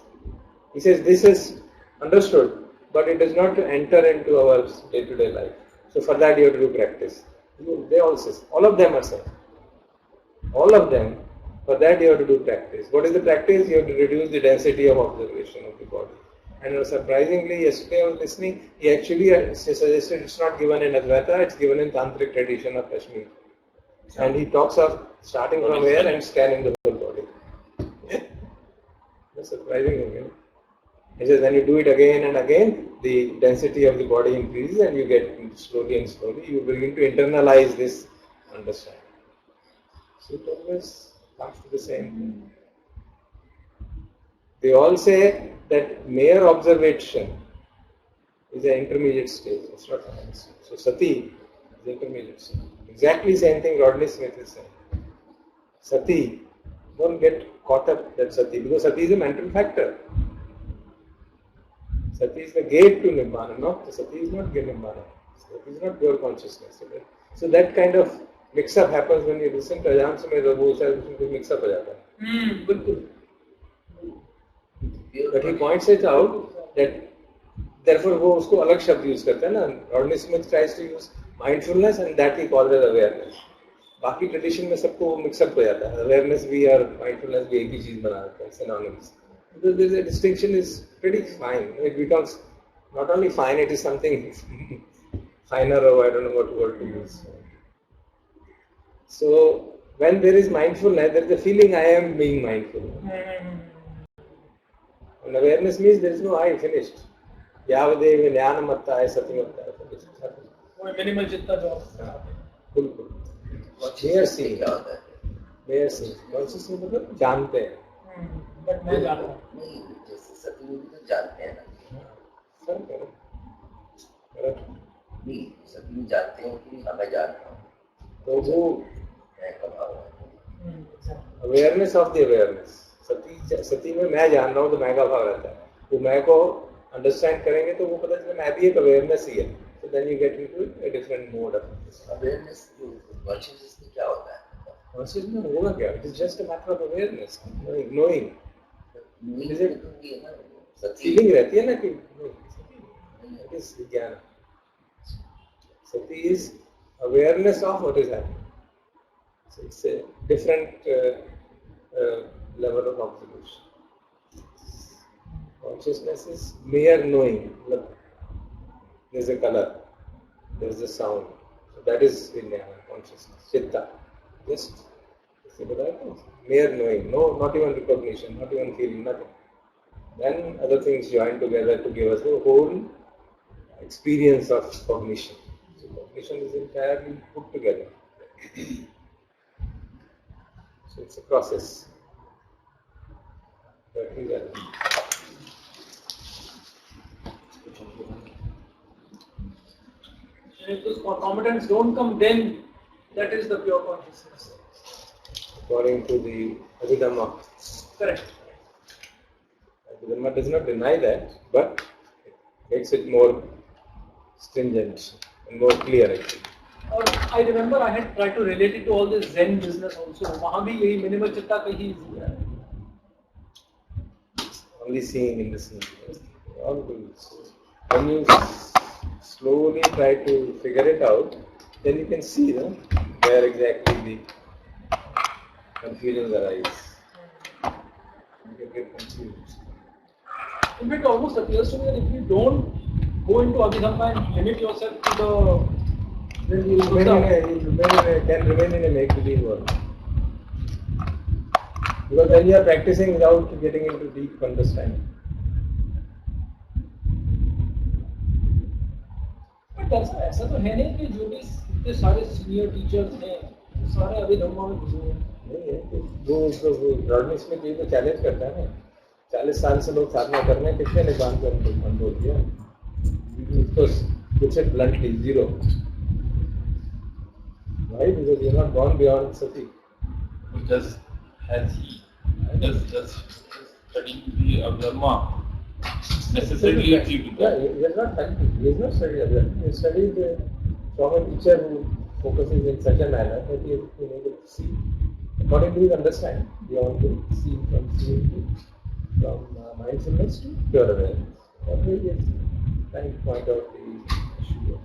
he says this is understood, but it is not to enter into our day-to-day life. So for that you have to do practice. They all say, all of them are saying. All of them, for that you have to do practice. What is the practice? You have to reduce the density of observation of the body. And surprisingly, yesterday I was listening, he actually suggested it's not given in Advaita, it's given in Tantric tradition of Kashmir. And he talks of starting from here and scanning the whole body. That's surprising. He says when you do it again and again, the density of the body increases and you get slowly and slowly, you begin to internalize this understanding. So it always comes to the same thing. They all say that mere observation is an intermediate stage. It's not an stage. So sati is intermediate stage. Exactly same thing Rodney Smith is saying. Sati, don't get caught up that sati, because sati is a mental factor. Sati is the gate to Nibbana, not sati is not Nibbana. Sati is not pure consciousness. So that kind of mix-up happens when you listen to Ajahn Sumedh Babu, to mix-up ho jata hai. But he points it out that therefore वो उसको अलग शब्द use करता है ना. Rodney Smith tries to use mindfulness and that he calls as awareness. बाकी tradition में सबको मिक्सअप हो जाता है. Awareness भी और mindfulness भी एक ही चीज बना देते हैं, synonyms. Because there is a distinction is pretty fine. It becomes not only fine, it is something finer, or I don't know what word to use. So when there is mindfulness, there is a feeling I am being mindful. And awareness means there is no I, finished. Yavadev jnana matta hai sati matta hai. वो minimal जितना जो बिल्कुल. Mere seeing. Mere seeing. Consciousness मतलब जानते हैं. But मैं जानता हूँ. नहीं, जैसे सती में भी तो जानते हैं ना. सर करो. करेक्ट. नहीं, सती में जानते हैं कि हाँ मैं जानता हूँ. तो वो मैं कब आऊँगा. Awareness of the awareness. सती में मैं जान रहा हूँ तो मैं का भाव रहता है. तो मैं को अंडरस्टैंड करेंगे तो वो पता चले मैं भी एक अवेयरनेस ही है. So then you get into a different mode of awareness consciousness में क्या होता है? consciousness में होगा क्या? It is just a matter of awareness, knowing. Is it Sati feeling रहती है ना कि it is ज्ञान. Sati is awareness of what is happening. So it's a different level of observation. Consciousness is mere knowing. Look, there is a color, there is a sound. So that is vijnana, consciousness. Chitta. Just mere knowing. No, not even recognition, not even feeling, nothing. Then other things join together to give us the whole experience of cognition. So cognition is entirely put together. So it's a process. If those concomitants don't come, then that is the pure consciousness. According to the Abhidhamma. Correct. Abhidhamma does not deny that, but it makes it more stringent and more clear actually. और I remember I had tried to relate it to all this Zen business also. वहाँ भी यही minimal चित्ता का ही है. Only seeing in the scene. All good. When you slowly try to figure it out, then you can see where exactly the confusions arise. You can get confused. In fact, it almost appears to me that if we don't go into Abhidhamma and limit yourself to the Then you can remain in a make-believe world. Because then you are practicing without getting into deep understanding. But ऐसा तो है नहीं कि जो भी इतने सारे senior teachers हैं वो सारे अभिधम्मा में घुसे हुए हैं। नहीं है तो वो ब्रॉडनेस में तो चैलेंज करता है ना 40 साल से लोग साधना कर रहे हैं कितने ने बांध कर उनको बंद हो दिया उसको कुछ bluntly zero Why? Because you're not born beyond Sati. Does studying the Abhidhamma necessarily achieve Yeah, that? he is not studied Abhidhamma. He studied from a teacher who focuses in such a manner that he has been able to see according to his understanding beyond the seeing from mindfulness to pure awareness. That way he is trying to point out the issue.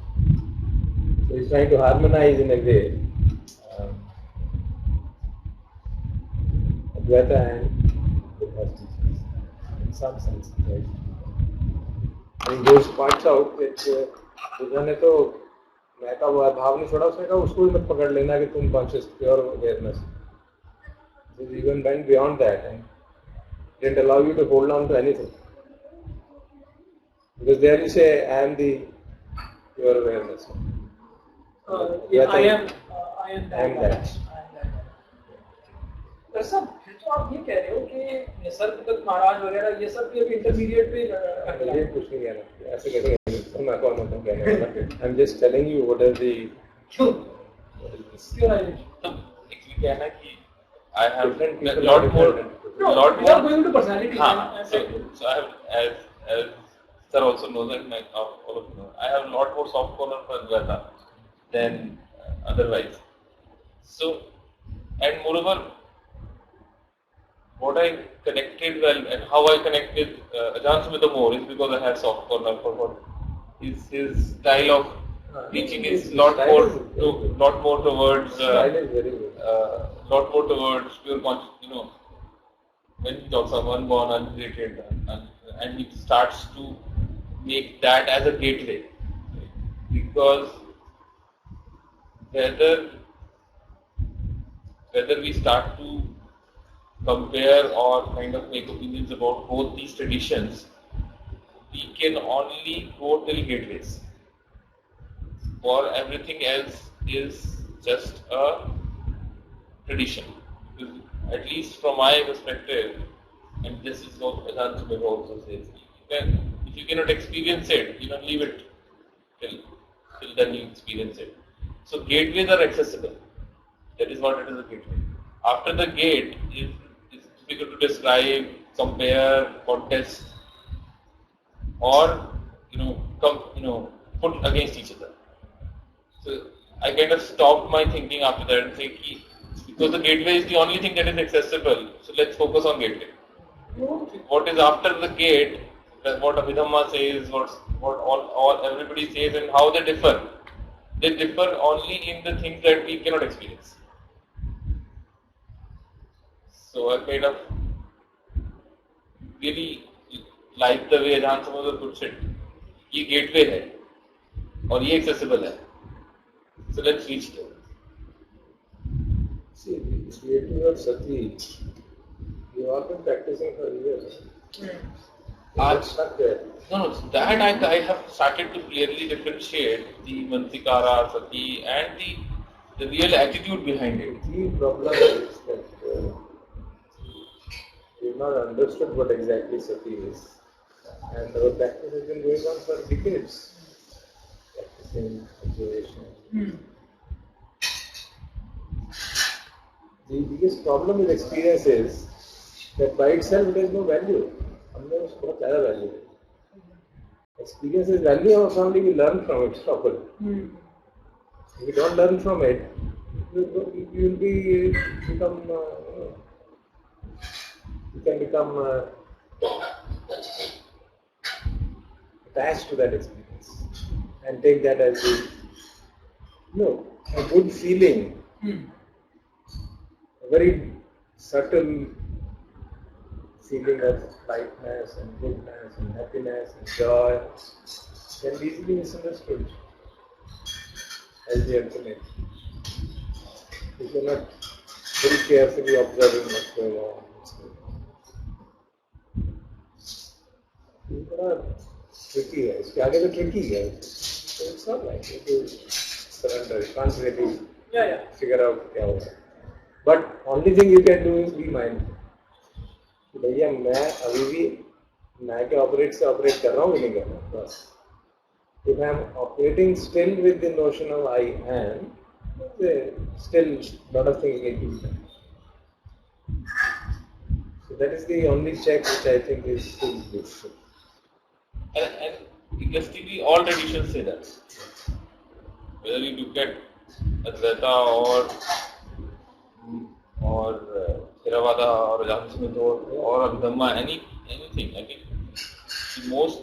So he is trying to harmonize in a way Advaita and Buddha's teachings in some sense. Right? And Ghosh points out that Buddha ने तो मैं का भाव नहीं छोड़ा उसने कहा उसको भी मत पकड़ लेना कि तुम conscious pure awareness. So he even went beyond that and didn't allow you to hold on to anything. Because there you say I am the pure awareness. I am that. Sir फिर तो आप ये कह रहे हो कि निसर्गदत्त महाराज वगैरह ये सब भी अभी इंटरमीडिएट पे ये कुछ नहीं कहना ऐसे कहते मैं कौन होता हूँ कहने वाला I'm just telling you what is the Actually कहना कि I have Different a people lot are more, different. lot we are more. going to personality. हाँ, so I have as sir also knows and all of you know, I have a lot more soft corner for Advaita than otherwise. So and moreover, what I connected well and how I connected Ajahn Sumedho more is because I had soft corner for what his style of teaching is lot more towards style is very good. lot more towards pure conscious, when he talks of unborn, unrelated, and he starts to make that as a gateway, because whether we start to compare or kind of make opinions about both these traditions, we can only go till gateways. For everything else is just a tradition. Because at least from my perspective, and this is what Ajahn Sumedho also says, if you cannot experience it, leave it till then you experience it. So gateways are accessible. That is what it is, a gateway. After the gate is difficult to describe, compare, contest, or put against each other. So I kind of stopped my thinking after that and say, because the gateway is the only thing that is accessible, so let's focus on gateway. What is after the gate, what Abhidhamma says, what all everybody says, and how they differ. They differ only in the things that we cannot experience. So I kind of really like the way Ajahn Sumedho puts it. ये gateway है और ये accessible है. So let's reach there. See, the creating of Sati, you have been practicing for years. It's stuck there. No, that I have started to clearly differentiate the Mansikara, Sati, and the real attitude behind it. The problem is that we've not understood what exactly Sati is. And our practice has been going on for decades. Practicing observation. The biggest problem with experience is that by itself it has no value. हमने उसको बहुत ज़्यादा value है. Experience is value or only we learn from it properly. If we don't learn from it, you can become attached to that experience and take that as a good feeling. A very subtle feeling of lightness and goodness and happiness and joy can be easily misunderstood as the alternate. If you're not very carefully observing what's going on. थोड़ा tricky है, इसके आगे तो tricky है. So it's not like you surrender. You can't really figure out क्या होगा. But only thing you can do is be mindful. भैया मैं अभी भी मैं के ऑपरेट से ऑपरेट कर रहा हूँ कि नहीं कर रहा हूँ बस. If I am operating still with the notion of I am, still lot of things need to be done. So that is the only check which I think is useful. And interestingly, all traditions say that. Whether you look at Advaita or Theravada or Vedanta or Abhidhamma, anything, I think the most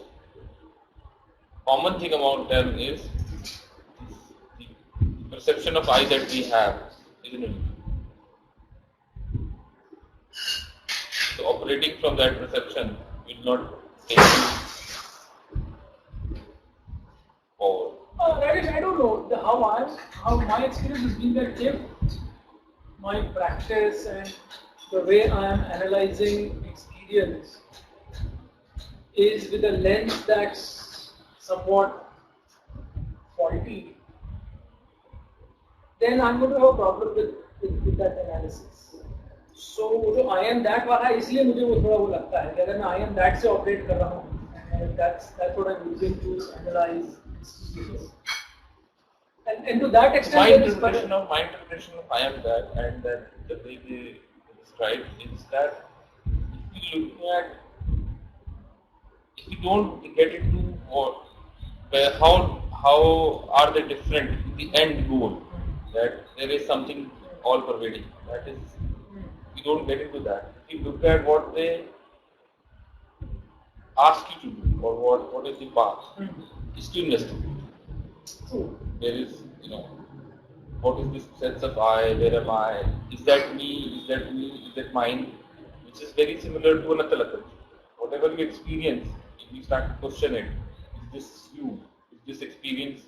common thing among them is the perception of I that we have, isn't it? So operating from that perception will not take you forward. Rajesh, I don't know how my experience has been that if my practice and the way I am analyzing experience is with a lens that's somewhat faulty, then I'm going to have a problem with that analysis. So जो I am that वाला है इसलिए मुझे वो थोड़ा वो लगता है कि अगर मैं I am that से ऑपरेट कर रहा हूँ and that's what I'm using to analyze experience. And to that extent, My interpretation of I am that, and that the way they describe is that if you look at, if you don't get into what, how are they different, the end goal, that there is something all pervading. That is, you don't get into that. If you look at what they ask you to do, or what is the path, is to investigate. There is, what is this sense of I, where am I, is that me, is that mine, which is very similar to another level. Whatever you experience, if you start to question it, is this you, is this experience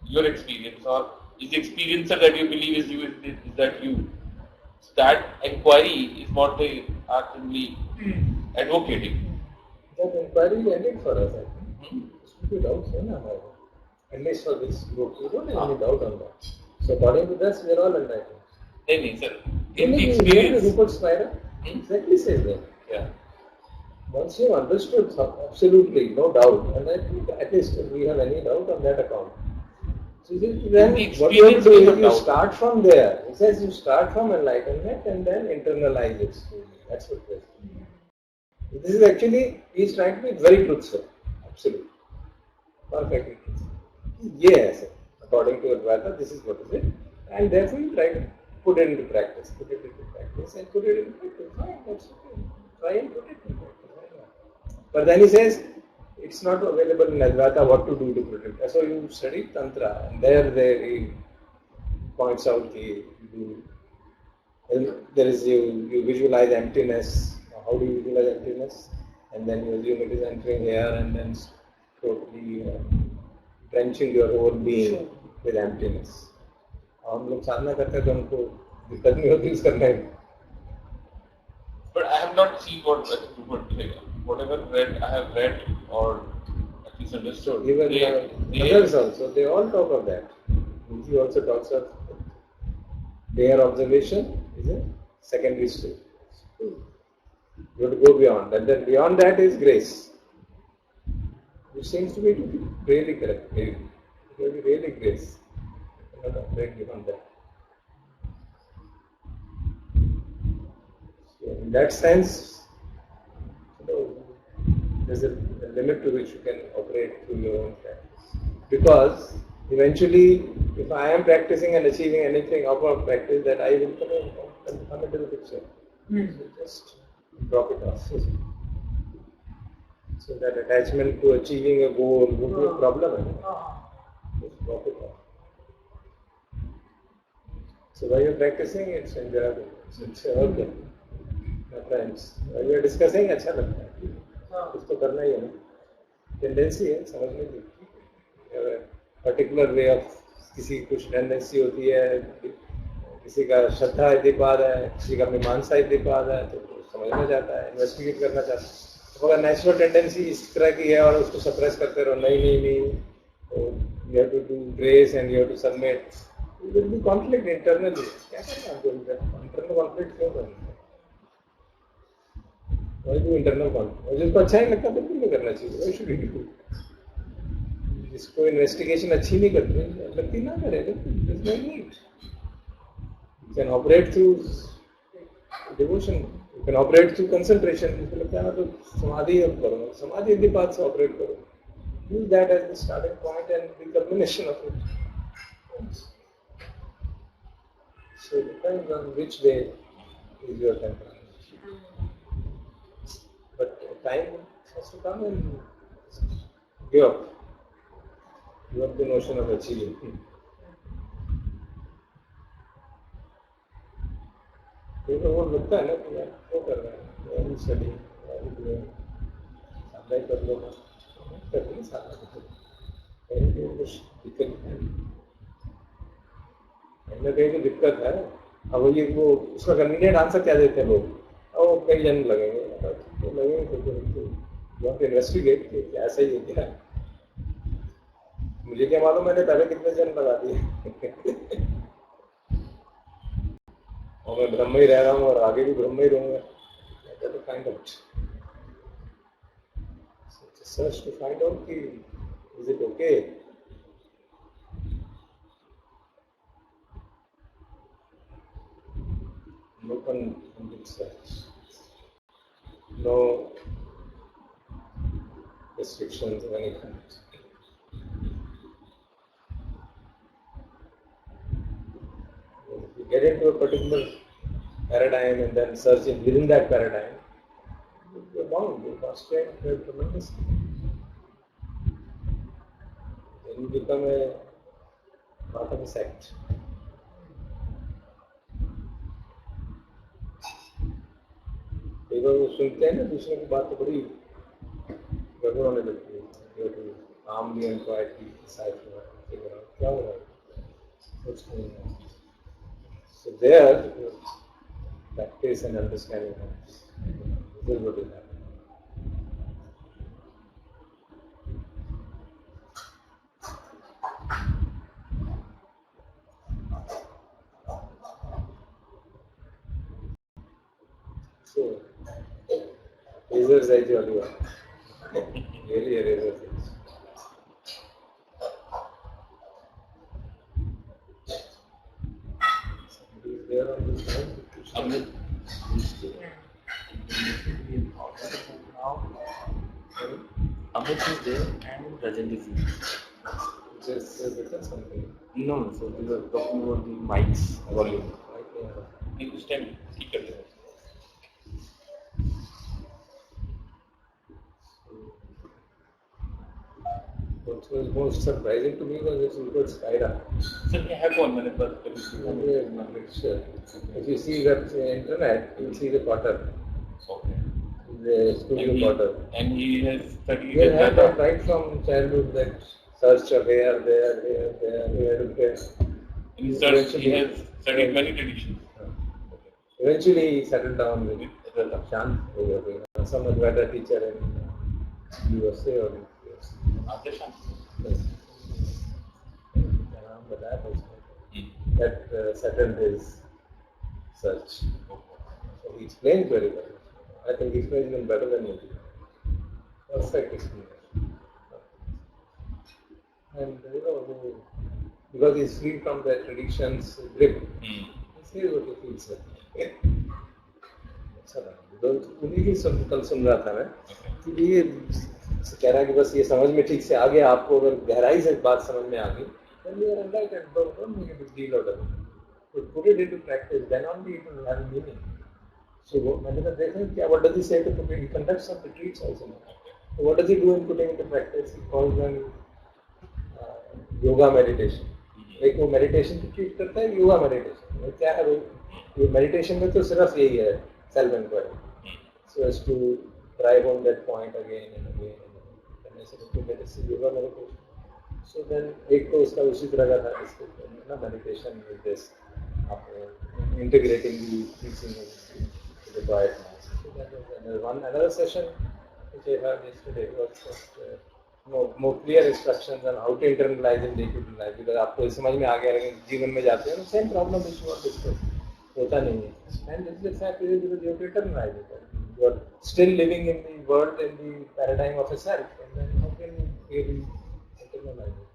your experience, or is the experiencer that you believe is you, is that you? So that inquiry is what they are really advocating. That inquiry ended for us, I think. Stupid doubts, at least for this group, we don't have any doubt on that. So according to this, we are all enlightened. Any, sir. In the experience. Rupert Spira exactly says that. Yeah. Once you understood absolutely, no doubt, and I think at least if we have any doubt on that account. So then what you have to do is you start from there. It says you start from enlightenment and then internalize it. That's what it is. This is actually, he is trying to be very truthful. Absolutely. Perfectly truthful. Yes, according to Advaita, this is what is it. And therefore you try to put it into practice. Fine, that's okay. Try and put it into practice. But then he says, it's not available in Advaita what to do to protect it. So you study Tantra, and there he points out there is you visualize emptiness. How do you visualize emptiness? And then you assume it is entering here and then totally drenching your whole being with emptiness. हम लोग साधना करते हैं तो उनको दिक्कत नहीं होती इस करने में. But I have not seen whatever I have read or at least understood. Even others also, they all talk of that. He also talks of their observation is a secondary stage. You have to go beyond, and then beyond that is grace. Which seems to be really correct. Maybe. It will be really grace. You cannot operate beyond that. So in that sense, there's a limit to which you can operate through your own practice. Because eventually, if I am practicing and achieving anything of our practice, that I will come into the picture. So just drop it off. So that attachment to achieving a goal would be a problem. Just drop it off. So while you're practicing, it's enjoyable. So it's okay. My friends, while we are discussing, अच्छा लगता है. कुछ तो करना ही है ना. Tendency है समझने की, पर्टिकुलर वे ऑफ, किसी की कुछ टेंडेंसी होती है, किसी का श्रद्धा इतिपाद है, किसी का मीमांसा इतिपाद है, तो समझना चाहता है, इन्वेस्टिगेट करना चाहता है। तो अगर नेचुरल टेंडेंसी इस तरह की है और उसको सप्रेस करते रहो, नहीं, you have to do grace and you have to submit, will be conflict internally. क्या करना आपको इंटरनल कॉन्फ्लिक्ट क्यों करना? इंटरनल कॉन्फ्लिक्ट जिसको अच्छा नहीं लगता बिल्कुल नहीं करना चाहिए। जिसको इन्वेस्टिगेशन अच्छी नहीं करती लगती ना करे, you can operate through devotion, you can operate through concentration. जिसको लगता है तो समाधि अब करो, समाधि के बाद से ऑपरेट करो, use that as the starting point and the culmination of it. So it depends on which way is your temperament, but time has to come and give up the notion of achieving. तो वो लगता है ना कि यार क्यों कर रहे हैं, स्टडी अप्लाई कर लो, करते हैं सारा कुछ दिक्कत है, कहीं ना कहीं तो दिक्कत है। अब ये वो उसका कन्वीनियंट आंसर क्या देते हैं लोग, और कई जन लगेंगे तो वहाँ पे इन्वेस्टिगेट क्या ऐसा ही है क्या, मुझे क्या मालूम मैंने पहले कितने जन लगा दिए और मैं ब्रह्म ही रह रहा हूँ और आगे भी ब्रह्म ही रहूंगा। तो find out, search to find out कि is it okay. Open search, no restrictions of any kind. If you get into a particular paradigm and then searching within that paradigm, you're bound, you're constrained tremendously. Then you become a part of a sect. कई बार वो सुनते हैं ना दूसरों की बात तो बड़ी गड़बड़ होने लगती है, calmly and quietly decipher क्या हो रहा है, what's going on. So there, practice and understanding happens. This is what is happening. So, razor's edge वाली बात, really a razor's edge. Somebody is there on this line. Amit is there and Rajendra Singh. Just written something. No, so we were talking about the mics volume. Like, उस time ठीक कर दिया। what was most surprising to me was this Uber Skyra. Sir ये है कौन, मैंने पर कभी If you see the internet, you will see the potter, Okay. the studio potter. And he has studied They at have that. that right from childhood, that search of here, there. In his search, he has studied many traditions. Eventually, he settled down with With Rada. Shant, some Advaita teacher in USA or US. After Shant. Yes. But that also, that settled his search. So he explains very well. I think he explains even better than me. Perfect explanation. And because he's free from the tradition's grip, he says what he feels. अच्छा लगा, उन्हीं की कल सुन रहा था मैं कि ये कह रहा है कि बस ये समझ में ठीक से आ गया, आपको अगर गहराई से बात समझ में आ गई, then you are enlightened. Don't make a big deal out of it. But put it into practice, then only it will have meaning. So मैंने कहा देखा क्या, what does he say to put it? He conducts some retreats also. So what does he do in putting into practice? He calls them yoga meditation. एक वो meditation की treat करता है, yoga meditation क्या है भाई, ये मेडिटेशन में तो सिर्फ यही है, self inquiry, so as to drive home that point again and again and again. said, okay, let us see yoga meditation. So then एक तो उसका उसी तरह का था, इसके ना meditation with this, integrating the teaching of the quiet mind. So that was another session which I had yesterday was just more clear instructions on how to internalize in day-to-day life. Because आपको समझ में आ गया है जीवन में जाते हैं, same problem which you are discussing होता नहीं है. And this is the fact is because you have to internalize it. You are still living in the world in the paradigm of a self, and then how can you really internalize it?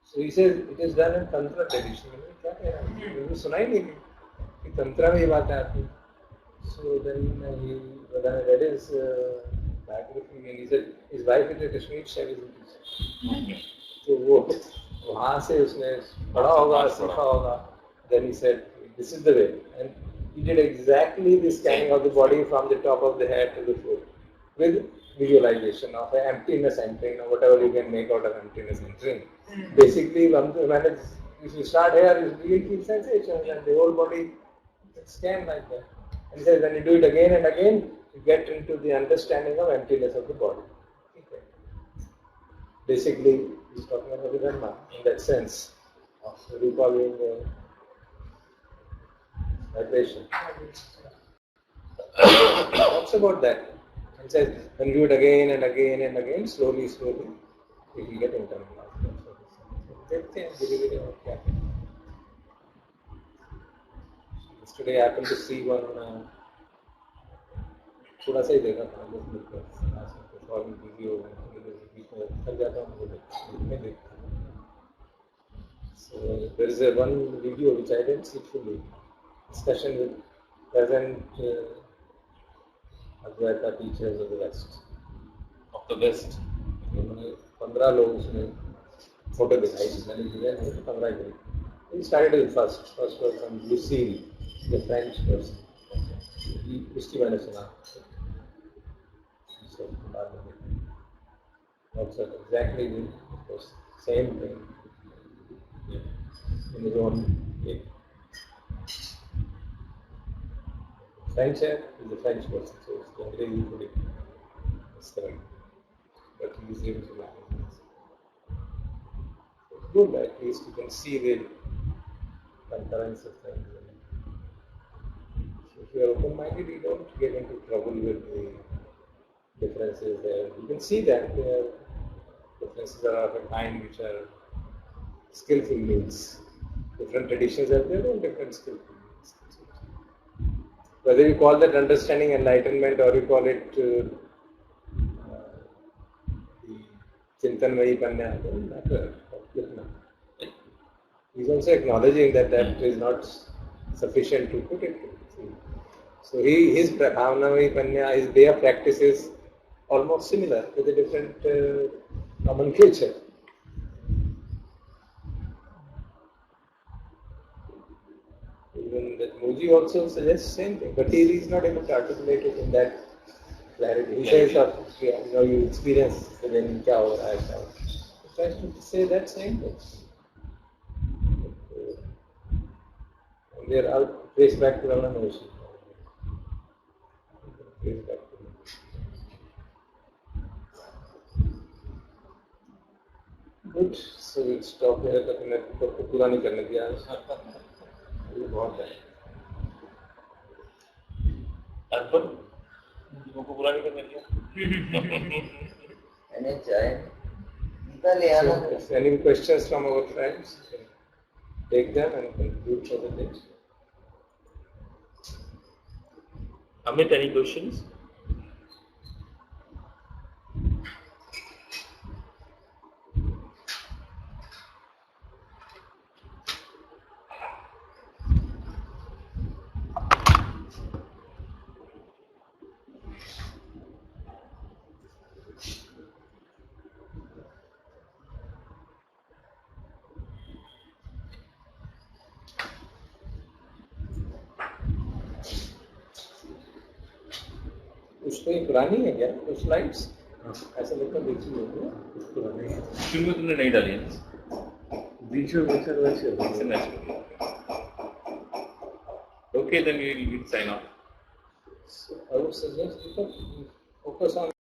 So he says it is done in tantra tradition. क्या कह रहा है? मुझे सुना ही नहीं कि तंत्र में ये बात आती. So then when I read his biography, and he said his wife is a Kashmir Shaivism teacher. तो वो वहाँ से उसने पढ़ा होगा, सीखा होगा. Then he said this is the way, and he did exactly the scanning of the body from the top of the head to the foot with visualization of an emptiness entering or whatever you can make out of emptiness entering. Basically, if you start here, you will feel sensations and the whole body scan like that. And he says when you do it again and again, you get into the understanding of emptiness of the body. Okay. Basically, he's talking about the Dharma in that sense of recalling vibration. Talks about that. And says when you do it again and again and again, slowly, it will get internalized. देखते हैं धीरे-धीरे और क्या. Yesterday I happened to see one थोड़ा सा ही देखा था, just because और वीडियो थक जाता हूँ देखने देखता हूँ. So there is one video which I didn't see fully. Discussion with present Advaita teachers of the West. Of the West. 15 लोग उसमें फोटो दिखाई थी, मैंने दिया नहीं तो 15 ही. He started with first was from Lucille, the French person. उसकी मैंने सुना. So also exactly the same thing in his own way. French is a French person, so it's Angrezi थोड़ी इस तरह, but he is able to manage. It's good, at least you can see the concurrence of things. So if you are open-minded, you don't get into trouble with the differences there. You can see that differences are of a kind which are skillful means. Different traditions have their own different skillful means. Whether you call that understanding enlightenment or you call it the Chintanmayi Panya, doesn't matter. He's also acknowledging that is not sufficient to put it. So his Bhavnamayi Panya, his way of practice is almost similar with a different nomenclature. Even that Muji also suggests the same thing, but he is not able to articulate it in that clarity. He says that you experience when kya ho raha hai. He tries to say that same thing. And they are out traced back to Ramana Maharshi. Traced back to him. Good. So we'll stop here. तक मैं तो पूरा नहीं करने दिया. ये बहुत है. अर्पण को पूरा नहीं करने दिया. मैंने चाहे ले आना. So, any questions from our friends? Take them and conclude for the day. Amit, any questions? कुछ तो ये पुरानी है क्या? कुछ स्लाइड्स ऐसा लगता देखी होगी ना, कुछ पुरानी है. शुरू में तुमने नहीं डाली है. बीच में वैसे Okay, then we will sign off. So I would suggest people focus on